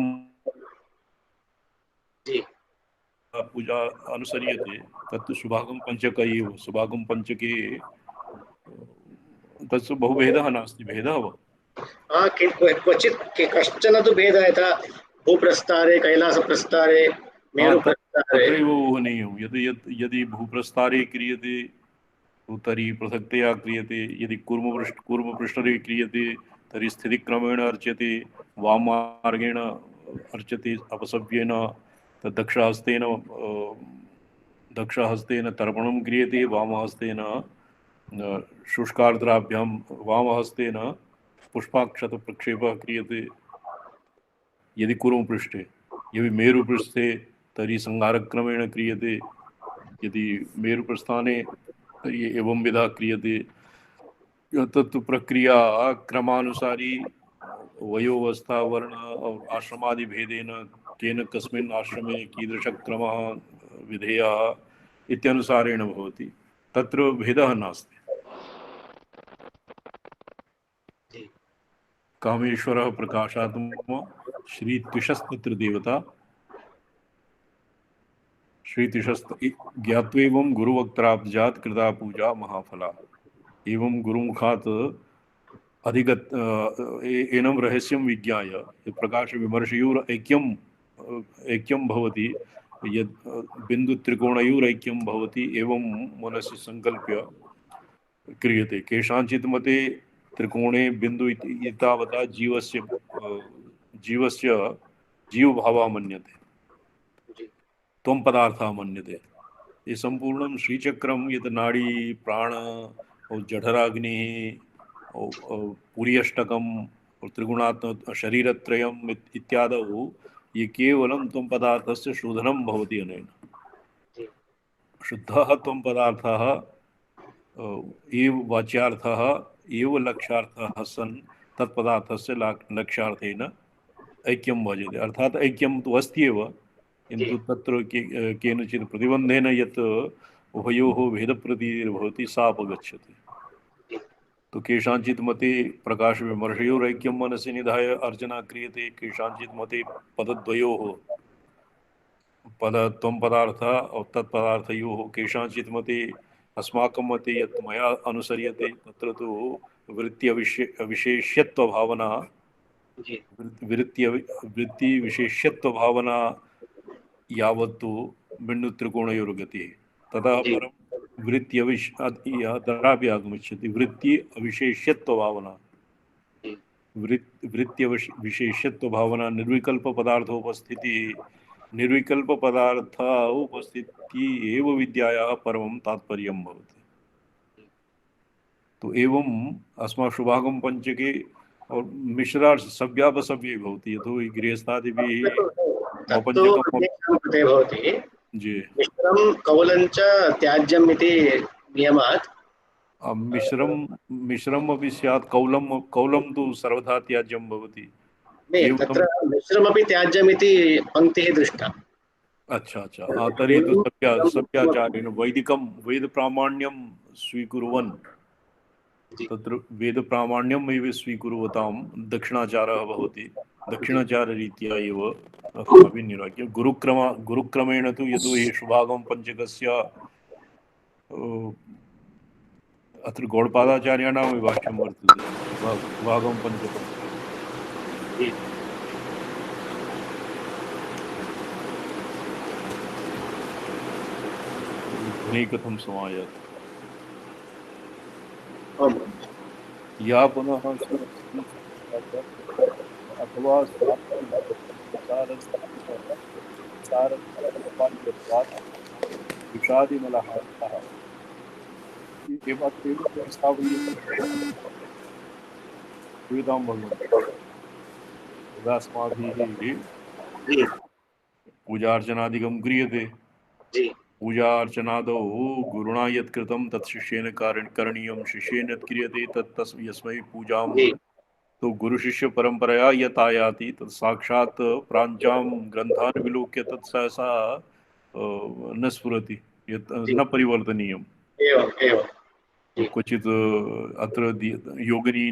पूजा अनुसर्यते तत्तु शुभागम पंचक एव। शुभागम पंचके तत्सु बहु भेदः नास्ति। भेदः वा? क्वचित् कश्चन तु भेदः यथा भूप्रस्तारे कैलासप्रस्तारे मेरुप्रस्तारे तत्रैव ऊहनीयं। यदि भूप्रस्तारे क्रियते तर्हि पृथक्तया क्रियते, यदि कूर्मपृष्ठरे क्रियते तर्हि स्थितिक्रमेण अर्च्यते, वाममार्गेण अर्च्यते अपसव्येन, दक्षहस्तेन तर्पणं क्रियते, वामहस्तेन शुष्कार्द्राभ्यां वामहस्तेन पुष्पाक्षतप्रक्षेपः क्रियते यदि कूर्मपृष्ठे। यदि मेरुपृष्ठे तर्हि संहारक्रमेण क्रियते, यदि मेरुप्रस्थाने तर्हि एवं विधा क्रियते। तत्तु प्रक्रिया क्रमानुसारी वयोवस्था वर्ण और आश्रमादि भेदेन केन कस्मिन् आश्रमे कीदृशक्रमः विधेयः इत्यनुसारेण भवति। तत्र भेदः नास्ति। कामेश्वरः प्रकाशात्मा श्रीत्विषस्तत्र देवता। श्रीतिशस्त ज्ञात्वेवं गुरुवक्त्राब्जात् कृता पूजा महाफला। एवं गुरुमुखात् अधिगत एनं रहस्यं विज्ञाय प्रकाश विमर्शयोर ऐक्यं भवति, यद् बिन्दुत्रिकोणयोर ऐक्यं भवति, एवं मनसि संकल्प्य क्रियते। केषाञ्चित् मते त्रिकोणे बिन्दु एतावता जीवस्य जीवभावः मन्यते, त्वं पदार्थः मन्यते। ये संपूर्ण श्रीचक्रम यत नाड़ी प्राण और जठराग्नि और पूरी अष्टकम और त्रिगुणात्मक शरीरत्रयम् इत्यादौ ये केवलं त्वं पदार्थस्य शोधनं भवति। अनेन शुद्धः त्वं पदार्थः एव वाच्यार्थः एव लक्ष्यार्थः सन् तत्पदार्थस्य लक्ष्यार्थेन ऐक्यं भजते। अर्थात ऐक्यं तु अस्ति एव, किन्तु तत्र केनचित् प्रतिबन्धेन यत् उभयोः भेदप्रतीतिर्भवति सा अपगच्छति। तो केषाञ्चित् मते प्रकाशविमर्शयोरैक्यं मनसि निधाय अर्चना क्रियते, केषाञ्चित् मते पदद्वयोः त्वं पदार्थः और तत्पदार्थयोः, केषाञ्चित् मते अस्माकं मते यत् मया अनुसर्यते तत्र तु वृत्तिविशेष्यत्वभावना वृत्तिविशेष्यत्वभावना यावत्तु बिन्दुत्रिकोणयोर्गतिः, ततः परं तत्रापि आगमिष्यति वृत्ति अविशेष्यत्वभावना। वृत्त्यविशेष्यत्वभावना निर्विकल्पपदार्थोपस्थितिः एव विद्यायाः परमं तात्पर्यं भवति। तो एवं अस्माकं शुभागम पंचके और मिश्रा सव्यापसव्ये भवति। यतो हि गृहस्थादिभिः जी मिश्रं कौलञ्च त्याज्यम् इति नियमात् मिश्रम् अपि स्यात्, कौलं तु सर्वथा त्याज्यं भवति। तत्र मिश्रमपि त्याज्यम् इति पङ्क्तिः दृष्टा। अच्छा तर्हि तु सत्याचारेण वेदप्रामाण्यं स्वीकुर्वन् तत्र वेदप्रामाण्यम् एव स्वीकुर्वतां दक्षिणाचारः भवति। दक्षिणाचाररीत्या एव अस्माभिः निराक्य गुरुक्रमेण तु यतो हि शुभागम पंचकस्य अत्र गौडपादाचार्याणां भाष्यं वर्तते शुभागम पंचकम्। कथं समायाति या पुनः अथवा विषादिमलहारितः एवं स्थापयितुं सुविधां भवन्ति। यदा अस्माभिः जी पूजार्चनादिकं क्रियते, जी पूजा अर्चनादौ गुरुणा यत् कृतं तत् शिष्येन करणीयं, शिष्येन यत् क्रियते तत् यस्मै पूजां जी तो गुरुशिष्य परंपरया यत् आयाति तत् साक्षात् प्राञ्चां ग्रन्थान् विलोक्य तत् सहसा न स्फुरति, यत् जी न परिवर्तनीयम्। एवं एवं जी क्वचित् अत्र योगिनी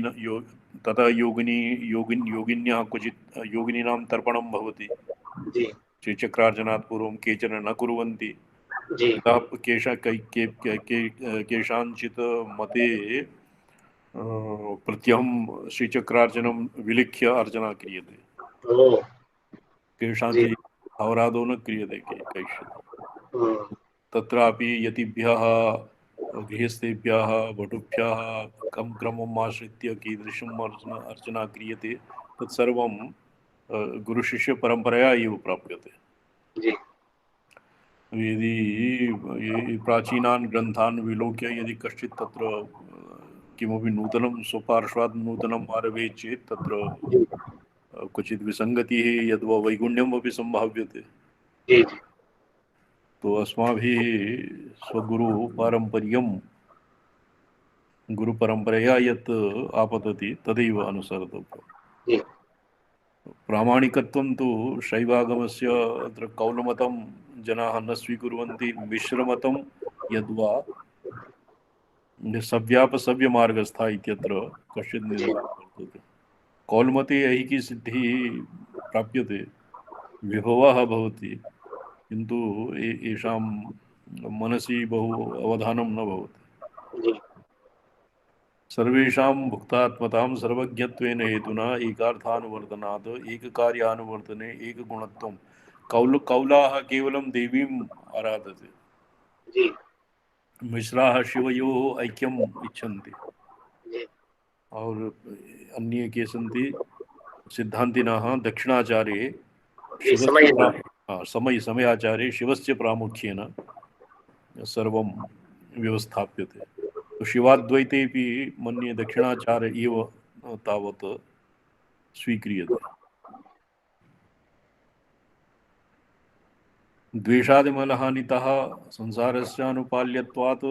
तथा योगिन्याः क्वचित् योगिनीनां तर्पणं भवति, जी श्रीचक्रार्चनात् पूर्वं केचन न कुर्वन्ति। जी यदा केषाञ्चित् मते प्रत्यहं श्रीचक्रार्चनं विलिख्य अर्चना क्रियते, ओ जी केषाञ्चित् अवराधो न क्रियते कैश्चित्। हम्म, तत्रापि यतिभ्यः गृहस्थेभ्यः वटुभ्यः कं क्रमम् आश्रित्य कीदृशम् अर्चना क्रियते तत्सर्वं गुरुशिष्यपरम्परया एव प्राप्यते। जी यदि प्राचीनान् ग्रन्थान् विलोक्य यदि कश्चित् तत्र किमपि नूतनं स्वपार्श्वात् नूतनम् आरभेत् चेत् तत्र जी क्वचित् विसङ्गतिः यद्वा वैगुण्यम् अपि सम्भाव्यते। जी तो अस्माभिः स्वगुरुपारम्पर्यं गुरुपरम्परया यत् आपतति तदैव अनुसर्तव्यम्। जी प्रामाणिकत्वं तु शैवागमस्य अत्र कौलमतं जनाः न स्वीकुर्वन्ति, मिश्रमतं यद्वा सव्यापसव्यमार्गस्था इत्यत्र कश्चित् जी निर्णयः वर्तते। कौलमते ऐहिकी सिद्धिः प्राप्यते, विभवः भवति, किन्तु येषां मनसि बहु अवधानं न भवति। जी सर्वेषां भुक्तात्मतां सर्वज्ञत्वेन हेतुना एकार्थानुवर्तनात् एककार्यानुवर्तने एकगुणत्वं। कौलाः केवलं देवीम् आराधते, जी मिश्राः शिवयोः ऐक्यम् इच्छन्ति, जी और अन्ये के सन्ति सिद्धान्तिनः दक्षिणाचार्ये जी शिवस्य समय समयाचार्ये शिवस्य प्रामुख्येन सर्वं व्यवस्थाप्यते। तो शिवाद्वैतेपि मन्ये दक्षिणाचार्य एव तावत् स्वीक्रियते। द्वेषादिमलहानितः संसारस्यानुपाल्यत्वात्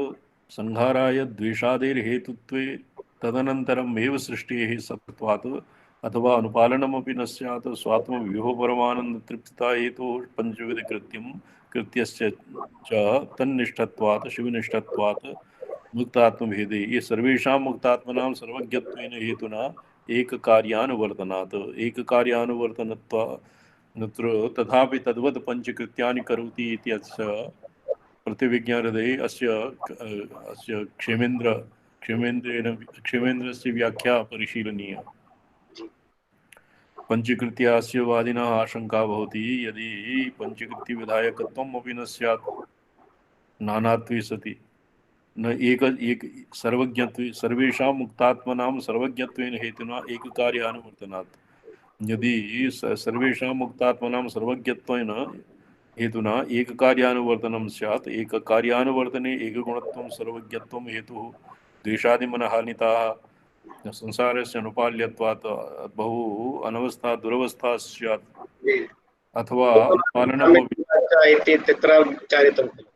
संहाराय द्वेषादेर्हेतुत्वे तदनन्तरम् एव सृष्टेः सत्त्वात् अथवा अनुपालनमपि न स्यात् स्वात्मविभवपरमानन्दतृप्तिता हेतोः पञ्चविधकृत्यं कृत्यस्य च तन्निष्ठत्वात् शिवनिष्ठत्वात् मुक्तात्मभेदे ये सर्वेषां मुक्तात्मनां सर्वज्ञत्वेन हेतुना एककार्यानुवर्तनात् एककार्यानुवर्तनत्वा तत्र तथापि तद्वत् पञ्चकृत्यानि करोति इति अस्य प्रतिविज्ञाहृदये अस्य क्षेमेन्द्रस्य व्याख्या परिशीलनीया। पञ्चकृत्यास्य वादिनः आशंका भवति यदि पञ्चकृत्यविधायकत्वम् अपि न स्यात् नानात्वे सति न एक सर्वज्ञत्वे सर्वेषां मुक्तात्मनां सर्वज्ञत्वेन हेतुना एककार्यानुवर्तनात्। यदि सर्वेषां मुक्तात्मनां सर्वज्ञत्वेन हेतुना एककार्यानुवर्तनं स्यात्, एककार्यानुवर्तने एकगुणत्वं सर्वज्ञत्वं हेतुः द्वेषादिमनहानिताः संसारस्य अनुपाल्यत्वात् बहु अनवस्था दुरवस्था स्यात्, जी अथवा अनुपालनमपि भोगमात्रसाम्यलिङ्गाच्च इति तत्र उच्चारितं खलु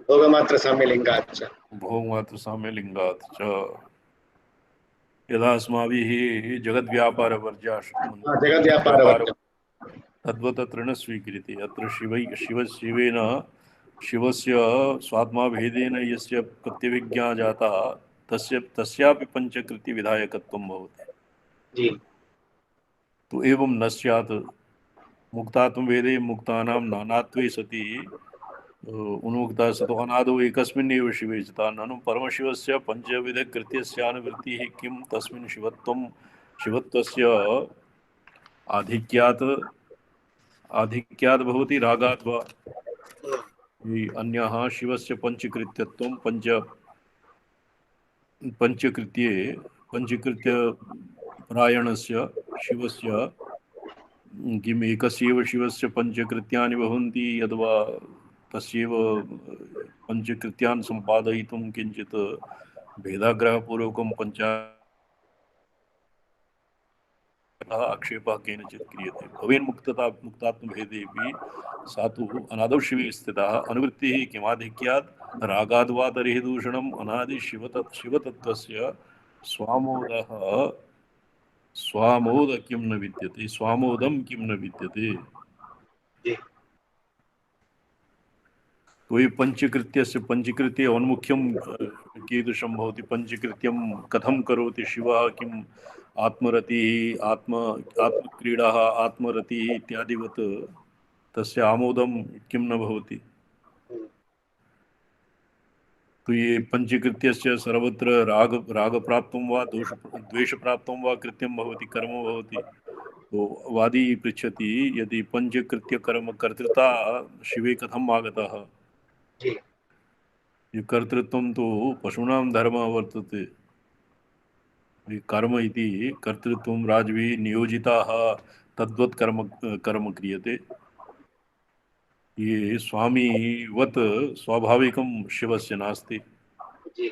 भोगमात्रसाम्यलिङ्गाच्च भोगमात्रसाम्यलिङ्गात् च यदा अस्माभिः जगद्व्यापारवर्ज्य जगद्व्यापारवर्जम् तद्वत् अत्र न स्वीक्रियते। अत्र शिवेन शिवस्य स्वात्माभेदेन यस्य प्रत्यभिज्ञा जाता तस्यापि पञ्चकृत्यविधायकत्वं भवति। जी तो एवं न स्यात्। मुक्तात्मभेदे मुक्तानां नानात्वे सति उन्मुक्ता सतो अनादौ एकस्मिन्नेव शिवे चिता ननु परमशिवस्य पञ्चविधकृत्यस्यानुवृत्तिः किं तस्मिन् शिवत्वस्य आधिक्यात् भवति रागात् वा अन्यः शिवस्य पञ्चकृत्यत्वं पञ्चकृत्ये पञ्चकृत्यपरायणस्य शिवस्य किम् एकस्यैव शिवस्य पञ्चकृत्यानि भवन्ति अथवा तस्यैव पञ्चकृत्यान् सम्पादयितुं किञ्चित् भेदाग्रहपूर्वकं पञ्चा आक्षेपः केनचित् क्रियते भवेन्मुक्तता मुक्तात्मभेदेऽपि सा तु अनादौ शिवे स्थिता अनुवृत्तिः किमाधिक्यात् रागाद् वा तर्हि दूषणम् अनादि शिवतत्त्वस्य स्वामोदः स्वामोद किं न विद्यते स्वामोदं किं न विद्यते जी तो ये पंचकृत्यस्य पंचकृत्ये औन्मुख्यं कीदृशं भवति पंचकृत्यं कथं करोति शिवः किम् आत्मरतिः आत्मक्रीडाः आत्मरतिः इत्यादिवत् तस्य आमोदं किं न भवति तो ये पंचकृत्यस्य सर्वत्र राग प्राप्तं वा द्वेष प्राप्तं वा कृत्यं भवति कर्म भवति तो वादी पृच्छति यदि पंचकृत्य कर्म कर्तृता शिवे कथम् आगतः जी ये कर्तृत्वं तु पशूनां धर्मः वर्तते कर्म इति कर्तृत्वं राजभिः नियोजिताः तद्वत् कर्म कर्म क्रियते ये स्वामीवत् स्वाभाविकं शिवस्य नास्ति जी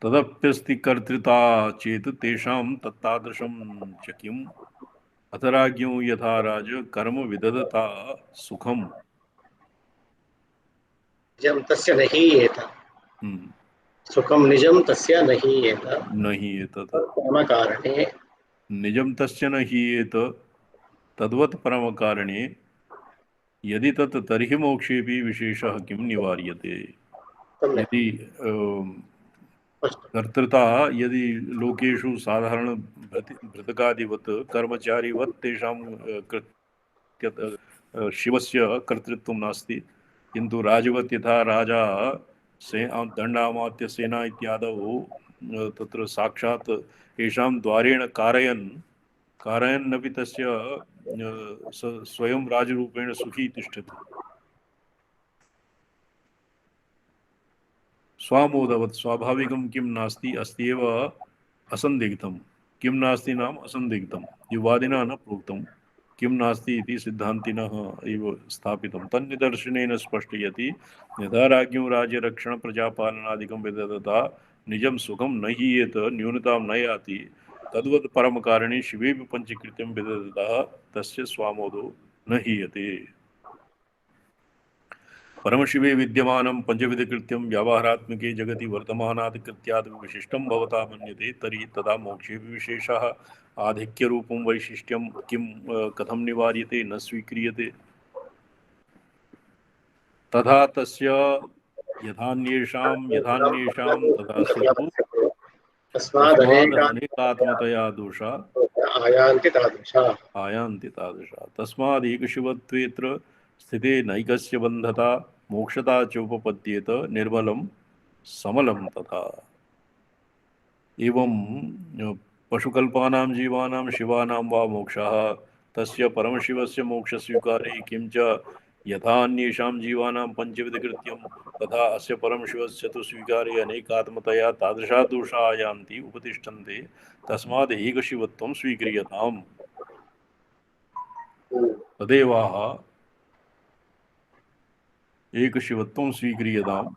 तदप्यस्ति कर्तृता चेत् तेषां तत्तादृशं च किम् अथ राज्ञो यथा राज कर्म विदधता सुखम् निजं तस्य नहि एत सुखं निजं तस्य नहि एत नहि एतत् कर्मकारणे निजं तस्य नहि एत तद्वत् परमकारणे यदि तत् तर्हि मोक्षेऽपि विशेषः किं निवार्यते यदि कर्तृता यदि लोकेषु साधारण भृतकादिवत् कर्मचारीवत् तेषां शिवस्य कर्तृत्वं नास्ति किन्तु राजवत् यथा राजा दण्डामात्य सेना इत्यादौ तत्र साक्षात् येषां द्वारेण कारयन्नपि तस्य स्वयं राजरूपेण सुखी तिष्ठति स्वामोदवत् स्वाभाविकं किं नास्ति अस्त्येव असन्दिग्धं किं नास्ति नाम असन्दिग्धं युवादिना न प्रोक्तं किं नास्ति इति सिद्धान्तिनः एव स्थापितं तन्निदर्शनेन स्पष्टयति यथा राज्ञो राज्यरक्षण प्रजापालनादिकं विदधता निजं सुखं न हीयेत न्यूनतां न याति तद्वत् परमकारणे शिवेऽपि पञ्चकृत्यं विदधता तस्य स्वामोदो न हीयते परमशिवे विद्यमानं पञ्चविधकृत्यं व्यावहारात्मके जगति वर्तमानादिकृत्याद् विशिष्टं भवता मन्यते तर्हि तदा मोक्षेऽपि विशेषः आधिक्यरूपं वैशिष्ट्यं किं कथं निवार्यते न स्वीक्रियते तथा तस्य यथान्येषां तथा स्युः तस्माद् अनेकात्मतया दोषा आयान्ति तादृशा तस्माद् एकशिवत्वेऽत्र स्थिते नैकस्य बन्धता मोक्षता चोपपद्येत निर्मलं समलं तथा एवं पशुकल्पानां जीवानां शिवानां वा मोक्षः तस्य परमशिवस्य मोक्षस्वीकारे किं च यथा अन्येषां जीवानां पञ्चविधकृत्यं तथा अस्य परमशिवस्य तु स्वीकारे अनेकात्मतया तादृशा दोषा आयान्ति उपतिष्ठन्ते तस्माद् एकशिवत्वं स्वीक्रियताम् तदेवाह एकशिवत्वं स्वीक्रियताम्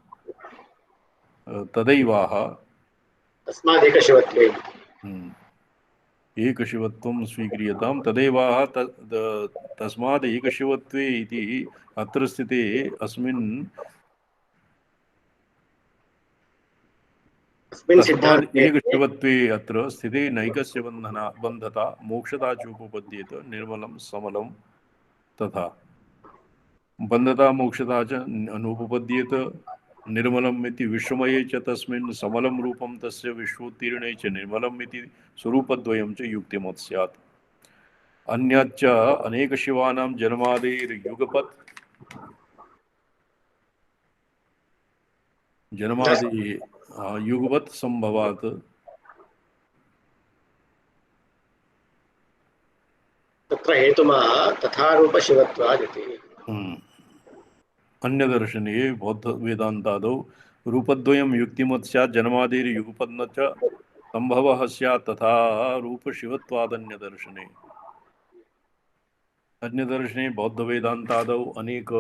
तदैवाह तस्माद् एकशिवत्वे एकशिवत्वं स्वीक्रियतां तदेवाह तस्माद् एकशिवत्वे इति अत्र स्थिते अस्मिन् तस्माद् एकशिवत्वे अत्र स्थिते नैकस्य बन्धता मोक्षता चोपपद्येत निर्मलं समलं तथा बन्धता मोक्षता च अनुपपद्येत निर्मलम् इति विश्वमये च तस्मिन् समलं रूपं तस्य विश्वोत्तीर्णे च निर्मलम् इति स्वरूपद्वयं च युक्तिमत् स्यात् अन्यच्च अनेकशिवानां जन्मादिर्युगपत् युगपत् संभवात् तत्र हेतुमः तथा रूप शिवत्वादिति अन्यदर्शने बौद्ध वेदान्तादौ रूपद्वयं युक्तिमत् स्यात् जन्मादिर्युगपत् न च संभवः स्यात् तथा रूपशिवत्वादन्यदर्शने। अन्यदर्शने बौद्धवेदान्तादौ अनेक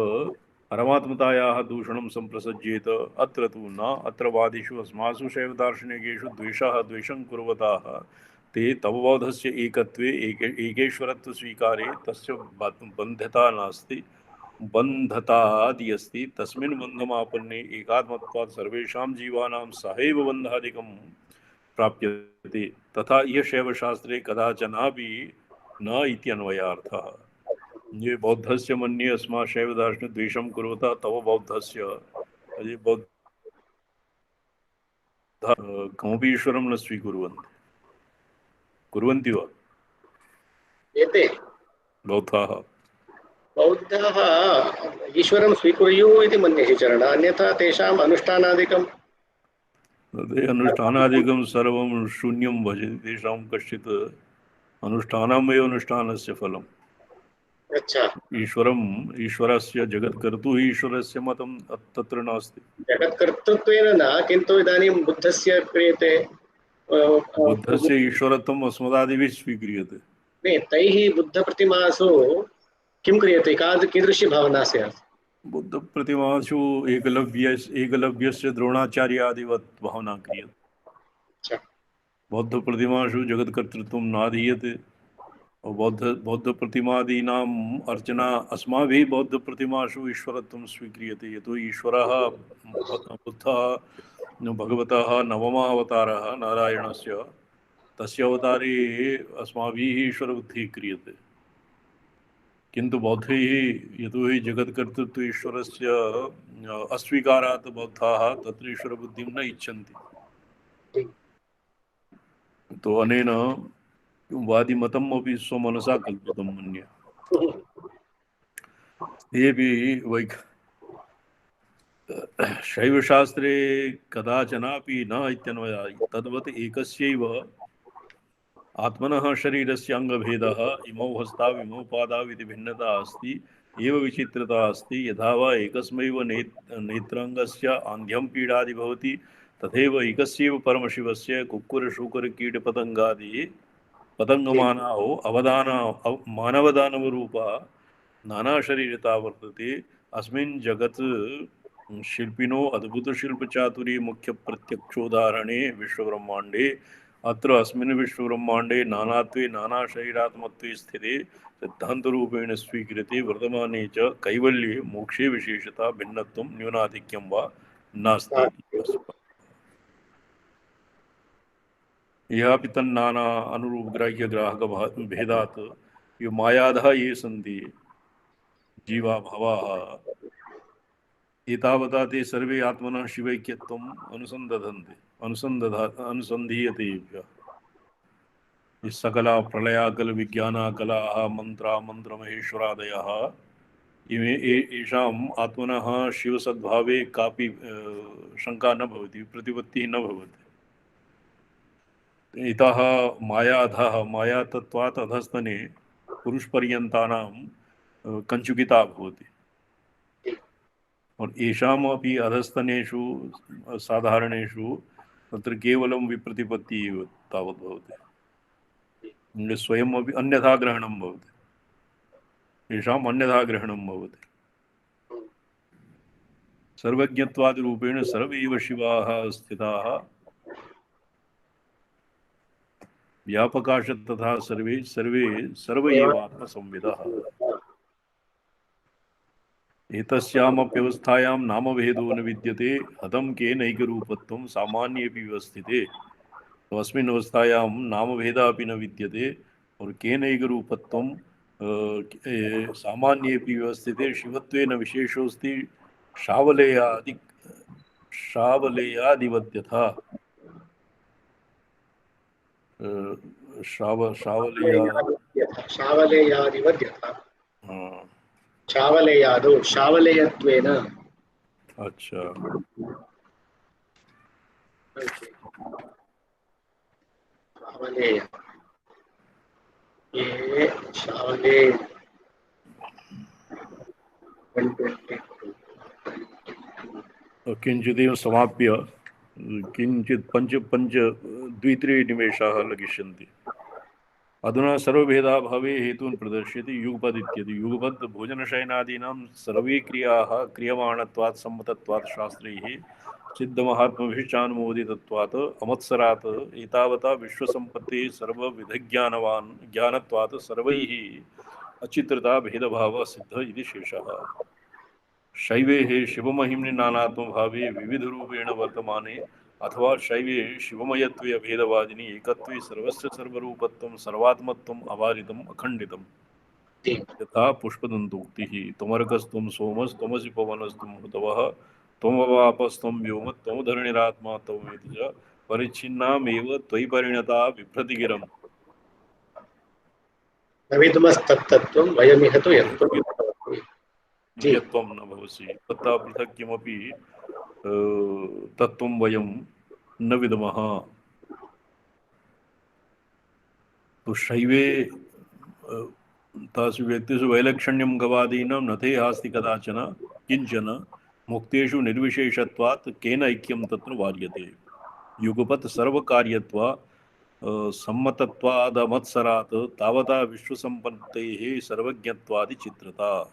परमात्मतायाः दूषणं सम्प्रसज्येत। अत्र तु न। अत्र वादिषु अस्मासु शैवदार्शनिकेषु द्वेषं कुर्वताः ते तवबोधस्य एकत्वे एकेश्वरत्वस्वीकारे तस्य बन्धता नास्ति, बन्धतादि अस्ति। तस्मिन् बन्धमापन्ने एकात्मत्वात् सर्वेषां जीवानां सहैव बन्धादिकं प्राप्यते। तथा इह शैवशास्त्रे कदाचनापि न इत्यन्वयार्थः। ये बौद्धस्य मन्ये अस्मा शैवदार्शने द्वेषं कुर्वता तव बौद्धस्य, ये बौद्ध कमपि ईश्वरं न स्वीकुर्वन्ति। कुर्वन्ति वा एते बौद्धाः? बौद्धाः ईश्वरं स्वीकुर्युः इति मन्ये चरण, अन्यथा तेषाम् अनुष्ठानादिकं ते अनुष्ठानादिकं सर्वं शून्यं भजति। तेषां कश्चित् अनुष्ठानमेव अनुष्ठानस्य फलम्। अच्छा, ईश्वरस्य जगत्कर्तुः ईश्वरस्य मतं तत्र नास्ति। जगत्कर्तृत्वेन न, किन्तु इदानीं बुद्धस्य क्रियते बुद्धस्य ईश्वरत्वम् अस्मदादिभिः स्वीक्रियते। तैः बुद्धप्रतिमासु किं क्रियते, कीदृशी भावना स्यात्? बुद्धप्रतिमासु एकलव्यस्य द्रोणाचार्यादिवत् भावना क्रियते। बौद्धप्रतिमासु जगत्कर्तृत्वं नाधीयते। बौद्धप्रतिमादीनाम् अर्चना अस्माभिः बौद्धप्रतिमासु ईश्वरत्वं स्वीक्रियते। यतो ईश्वरः बुद्धः भगवतः नवमः अवतारः नारायणस्य, तस्य अवतारे अस्माभिः ईश्वरबुद्धिः क्रियते। किन्तु बौद्धैः यतो हि जगत्कर्तृत्व ईश्वरस्य अस्वीकारात् बौद्धाः तत्र ईश्वरबुद्धिं न इच्छन्ति। तो अनेन वादिमतम् अपि स्वमनसा कल्पितं मन्ये। तेऽपि शैवशास्त्रे कदाचनापि न इत्यन्वया। तद्वत् एकस्यैव आत्मनः शरीरस्य अङ्गभेदः, इमौ हस्ताव इमौ पादाव इति भिन्नता अस्ति, एव विचित्रता अस्ति। यथा वा एकस्मैव नेत्राङ्गस्य आन्ध्यं पीडादि भवति, तथैव एकस्यैव परमशिवस्य कुक्कुरशूकरकीटपतङ्गादि पतङ्गमानाः मानवदानवरूपा नानाशरीरता वर्तते। अस्मिन् जगत् शिल्पिनो अद्भुतशिल्पचातुरी मुख्यप्रत्यक्षोदाहरणे विश्वब्रह्माण्डे। अत्र अस्मिन् विश्वब्रह्माण्डे नानात्वे नानाशरीरात्मत्वे स्थिते सिद्धान्तरूपेण स्वीक्रियते वर्तमाने च कैवल्ये मोक्षे विशेषता भिन्नत्वं न्यूनाधिक्यं वा नास्ति। यहापि तन्नाना अनुरूपग्राह्यग्राहक भेदात् ये मायाधः ये सन्ति जीवा भवाः, एतावता ते सर्वे आत्मनः शिवैक्यत्वम् अनुसन्धीयते। सकला प्रलयाकल विज्ञानाकलाः मंत्रा मंत्रमहेश्वरादयः इमे येषाम् आत्मनः शिवसद्भावे कापि शंका न भवति, प्रतिपत्तिः न भवति। इतः मायाधः मायातत्त्वात् अधस्तने पुरुषपर्यन्तानां कञ्चुकिता भवति। और येषामपि अधस्तनेषु साधारणेषु तत्र केवलं विप्रतिपत्ति एव तावत् भवति। स्वयम् अपि अन्यथा ग्रहणं भवति, येषाम् अन्यथा ग्रहणं भवति। सर्वज्ञत्वादिरूपेण सर्वे एव शिवाः स्थिताः व्यापकाश तथा सर्वे सर्व एव आत्मसंविदः। एतस्यामप्यवस्थायां नामभेदो न विद्यते, हतं केनैकरूपत्वं सामान्येऽपि व्यवस्थिते। तो अस्मिन् अवस्थायां नामभेदः अपि न विद्यते और केनैकरूपत्वं सामान्येऽपि व्यवस्थिते। शिवत्वेन विशेषोऽस्ति शावलेयादिवद्यथा। शावलेयादिवद्यथा, शावलेयादौ शावलेयत्वेन। अच्छा, शावलेय, ये शावले 120। किञ्चिदेव समाप्य किञ्चित् पञ्च पञ्च द्वित्रिनिमेषाः लगिष्यन्ति। अधुना सर्वभेदाभावे हेतून् प्रदर्श्यते युगपद् इत्यदि। युगपद् भोजनशयनादीनां सर्वे क्रियाः क्रियमाणत्वात् सम्मतत्वात् शास्त्रैः सिद्धमहात्मभिश्चानुमोदितत्वात् अमत्सरात् एतावता विश्वसम्पत्तिः सर्वविधज्ञानवान् ज्ञानत्वात् सर्वैः अचित्रता भेदभावः सिद्धः इति शेषः। शैवे शिवमहिम्नि नानात्मभावे विविधरूपेण वर्तमाने अथवा शैवे शिवमयत्वे अभेदवादिनी एकत्वे सर्वस्य सर्वरूपत्वं सर्वात्मत्वम् अवारितम् अखण्डितम्। यथा पुष्पदन्तोक्तिः त्वमर्कस्त्वं सोमस्त्वमसि पवनस्त्वं ऋतवः त्वमवापस्त्वं व्योम त्वं धरणिरात्मा त्वमेति च परिच्छिन्नामेव त्वयि परिणता बिभ्रतिगिरम्। नविदुमस्तत्तत्त्वं वयमिह तु यत्त्वं न भवसि तथा पृथक् किमपि तत्त्वं वयं न विद्मः। तो शैवे तासु व्यक्तिषु वैलक्षण्यं गवादीनां न ते हास्ति कदाचन किंचन मुक्तेषु निर्विशेषत्वात् केन ऐक्यं तत्र वार्यते। युगपत् सर्वकार्यत्वा सम्मतत्वादमत्सरात् तावता विश्वसम्पत्तेः सर्वज्ञत्वादि चित्रता।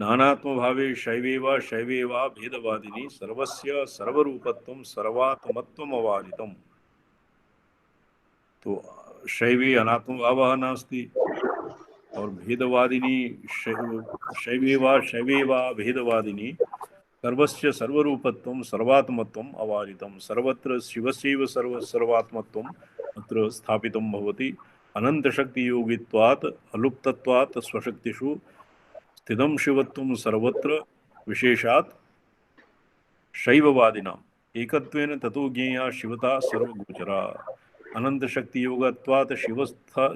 नानात्मभावे शैवे वा भेदवादिनी सर्वस्य सर्वरूपत्वं सर्वात्मत्वम् अवारितम्। तो शैवे अनात्मभावः नास्ति और भेदवादिनी शैवे वा भेदवादिनी सर्वस्य सर्वरूपत्वं सर्वात्मत्वम् अवारितम्। सर्वत्र शिवस्यैव सर्वात्मत्वम् अत्र स्थापितं भवति। अनन्तशक्तियोगित्वात् अलुप्तत्वात् स्वशक्तिषु स्थितं शिवत्वं सर्वत्र विशेषात् शैववादिनाम् एकत्वेन ततो ज्ञेया शिवता सर्वगोचरा। अनन्तशक्तियोगत्वात्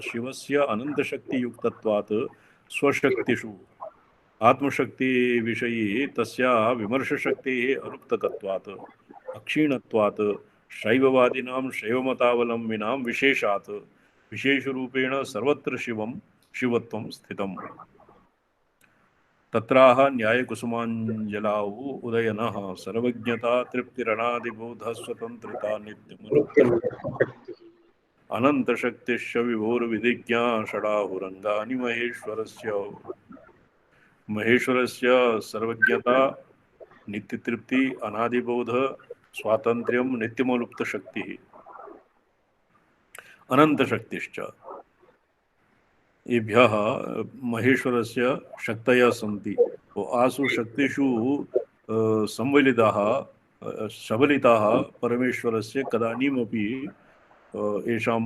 शिवस्य अनन्तशक्तियुक्तत्वात् स्वशक्तिषु आत्मशक्ति विषये तस्याः विमर्शशक्तेः अलुप्तकत्वात् अक्षीणत्वात् शैववादिनां शैवमतावलम्बिनां विशेषात् विशेषरूपेण सर्वत्र शिवत्वं स्थितम्। तत्राह न्यायकुसुमाञ्जलाौ उदयनः सर्वज्ञता तृप्तिरनादिबोधः स्वतन्त्रता नित्यमनुक्तः अनन्तशक्तिश्च विभोर्विधिज्ञा षडाहुरङ्गानि महेश्वरस्य सर्वज्ञता नित्यतृप्ति अनादिबोध स्वातन्त्र्यं नित्यमलुप्तशक्तिः अनन्तशक्तिश्च। एभ्यः महेश्वरस्य शक्तयः सन्ति। आसु शक्तिषु संवलिताः सबलिताः परमेश्वरस्य कदानीमपि येषां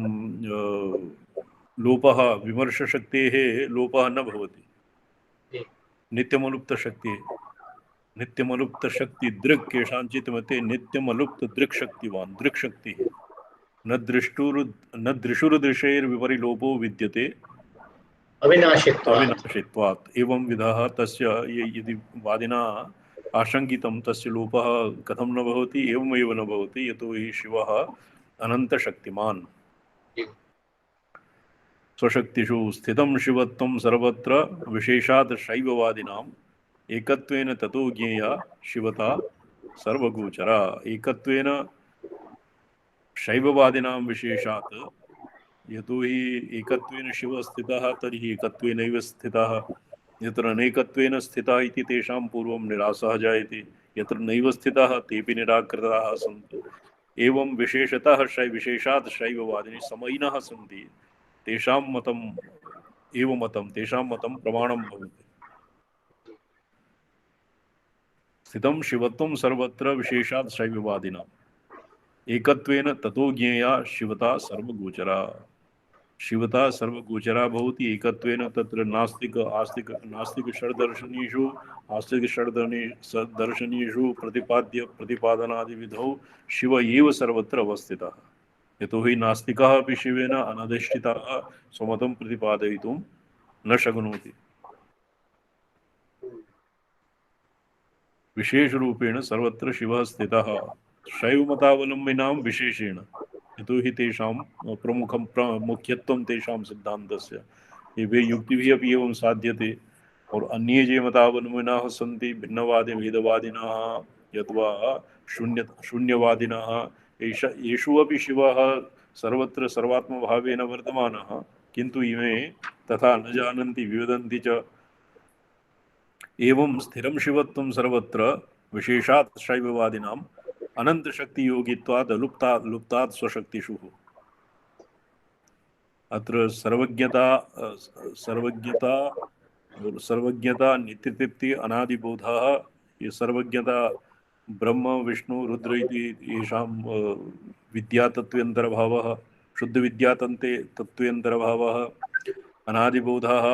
लोपः विमर्शशक्तेः लोपः न भवति। नित्यमलुप्तशक्ति दृक् केषाञ्चित् मते नित्यमलुप्तदृक्शक्तिवान् दृक्शक्तिः न दृशुर्दृशैर्विपरिलोपो विद्यते अविनाशित्वात्। एवं विधः तस्य यदि वादिना आशंकितं तस्य लोपः कथं न भवति, एवमेव न भवति, यतोहि शिवः अनन्तशक्तिमान्। स्वशक्तिषु स्थितं शिवत्वं सर्वत्र विशेषात् शैववादिनाम् एकत्वेन ततो ज्ञेया शिवता सर्वगोचरा। एकत्वेन शैववादिनां विशेषात्, यतोहि एकत्वेन शिवः स्थितः तर्हि एकत्वेनैव स्थितः। यत्र नैकत्वेन स्थितः इति तेषां पूर्वं निरासः जायते, यत्र नैव स्थितः तेऽपि निराकृताः सन्ति। एवं विशेषतः विशेषात् शैववादिनी समयिनः सन्ति, तेषां मतं प्रमाणं भवति। स्थितं शिवत्वं सर्वत्र विशेषात् शैववादिनाम् एकत्वेन ततो ज्ञेया शिवता सर्वगोचरा। शिवता सर्वगोचरा भवति एकत्वेन। तत्र नास्तिक षड्दर्शनीषु प्रतिपादनादिविधौ शिव एव सर्वत्र अवस्थितः। यतोहि नास्तिकाः अपि शिवेन अनधिष्ठिताः स्वमतं प्रतिपादयितुं न शक्नोति। विशेषरूपेण सर्वत्र शिवः स्थितः शैवमतावलम्बिनां विशेषेण, यतोहि तेषां मुख्यत्वं तेषां सिद्धान्तस्य ये युक्तिभिः अपि एवं साध्यते। और अन्ये ये मतावलम्बिनाः सन्ति भिन्नवादी भेदवादिनः यद्वा शून्यवादिनः येषु अपि शिवः सर्वत्र सर्वात्मभावेन वर्तमानः, किन्तु इमे तथा न जानन्ति विवदन्ति च। एवं स्थिरं शिवत्वं सर्वत्र विशेषात् शैववादिनाम् अनन्तशक्तियोगित्वात् लुप्तात् स्वशक्तिषु। अत्र सर्वज्ञता नित्यतृप्ति अनादिबोधः। ये सर्वज्ञता ब्रह्म विष्णु रुद्र इति येषां विद्यातत्त्वेऽन्तर्भावः, शुद्धविद्यातन्ते तत्त्वेऽन्तर्भावः। अनादिबोधः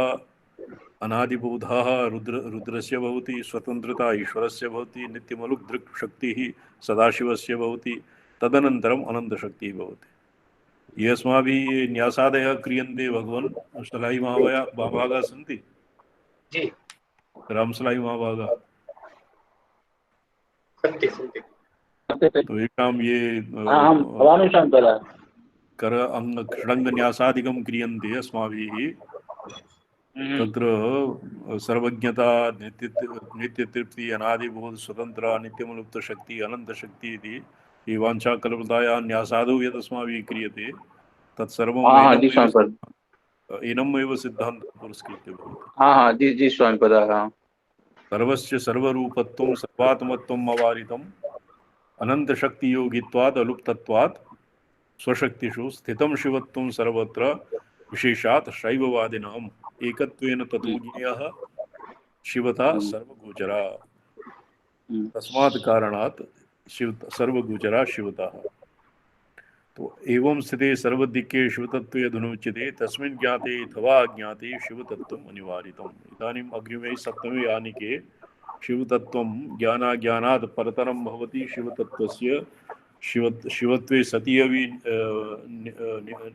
रुद्रस्य भवति, स्वतन्त्रता ईश्वरस्य भवति, नित्यमलुक् दृक् शक्तिः सदाशिवस्य भवति, तदनन्तरम् अनन्तशक्तिः भवति। ये अस्माभिः न्यासादयः क्रियन्ते भगवन् सलाई महाभागाः सन्ति, जी रामसलाई महाभागाः, सन्ति सन्ति। तो येषां ये अहं भवानुषां तदा कर षडङ्गन्यासादिकं क्रियन्ते अस्माभिः, तत्र सर्वज्ञता नित्यतृप्ति अनादिबोध स्वतन्त्र नित्यमलुप्तशक्ति अनन्तशक्ति इति ये वाञ्छाकल्पतायाः न्यासादौ यत् अस्माभिः क्रियते तत्सर्वम् एनमेव सिद्धान्तं पुरस्कृत्य भवति। जी स्वामी पदः। सर्वस्य सर्वरूपत्वं सर्वात्मत्वम् अवारितम् अनन्तशक्तियोगित्वात् अलुप्तत्वात् स्वशक्तिषु स्थितं शिवत्वं सर्वत्र विशेषात् शैववादिनाम् एकत्वेन ततोज्ञेयः शिवता सर्वगोचरा। तस्मात् कारणात् सर्वगोचरा शिवता। तो एवं स्थिते सर्वदिक्के शिवतत्त्वे यदनुच्यते तस्मिन् ज्ञाते अथवा अज्ञाते शिवतत्त्वम् अनिवार्यम्। इदानीम् अग्रिमे सप्तमे आनिके शिवतत्त्वं ज्ञानाज्ञानात् परतरं भवति। शिवतत्त्वस्य शिवत्वे सति अपि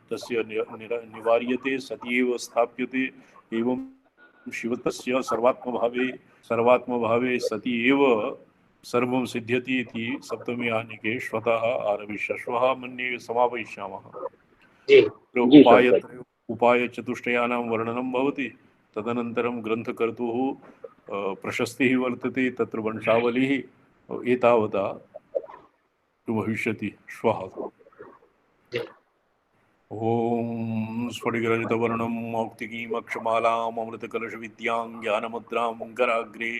तस्य निवार्यते, सति एव स्थाप्यते। एवं शिवतस्य सर्वात्मभावे सति एव सर्वं सिद्ध्यति इति सप्तमी आनिके श्वतः आरभिष्य श्वः मन्ये समापयिष्यामः। उपायचतुष्टयानां वर्णनं भवति, तदनन्तरं ग्रन्थकर्तुः प्रशस्तिः वर्तते, तत्र वंशावलिः एतावता भविष्यति श्वः। ॐ स्फटिकरहितवर्णं मौक्तिकीमक्षमालाम् अमृतकलशविद्यां ज्ञानमुद्रां कराग्रे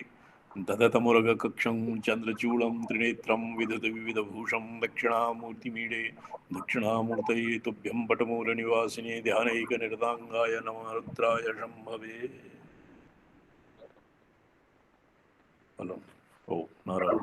ददतमुरगकक्षं चन्द्रचूडं त्रिनेत्रं विविधभूषं दक्षिणामूर्तिमीडे दक्षिणामूर्तये तुभ्यं पटमूलनिवासिने ध्यानैकनिरताङ्गाय नमः रुद्राय शम्भवे। ओ नारायण।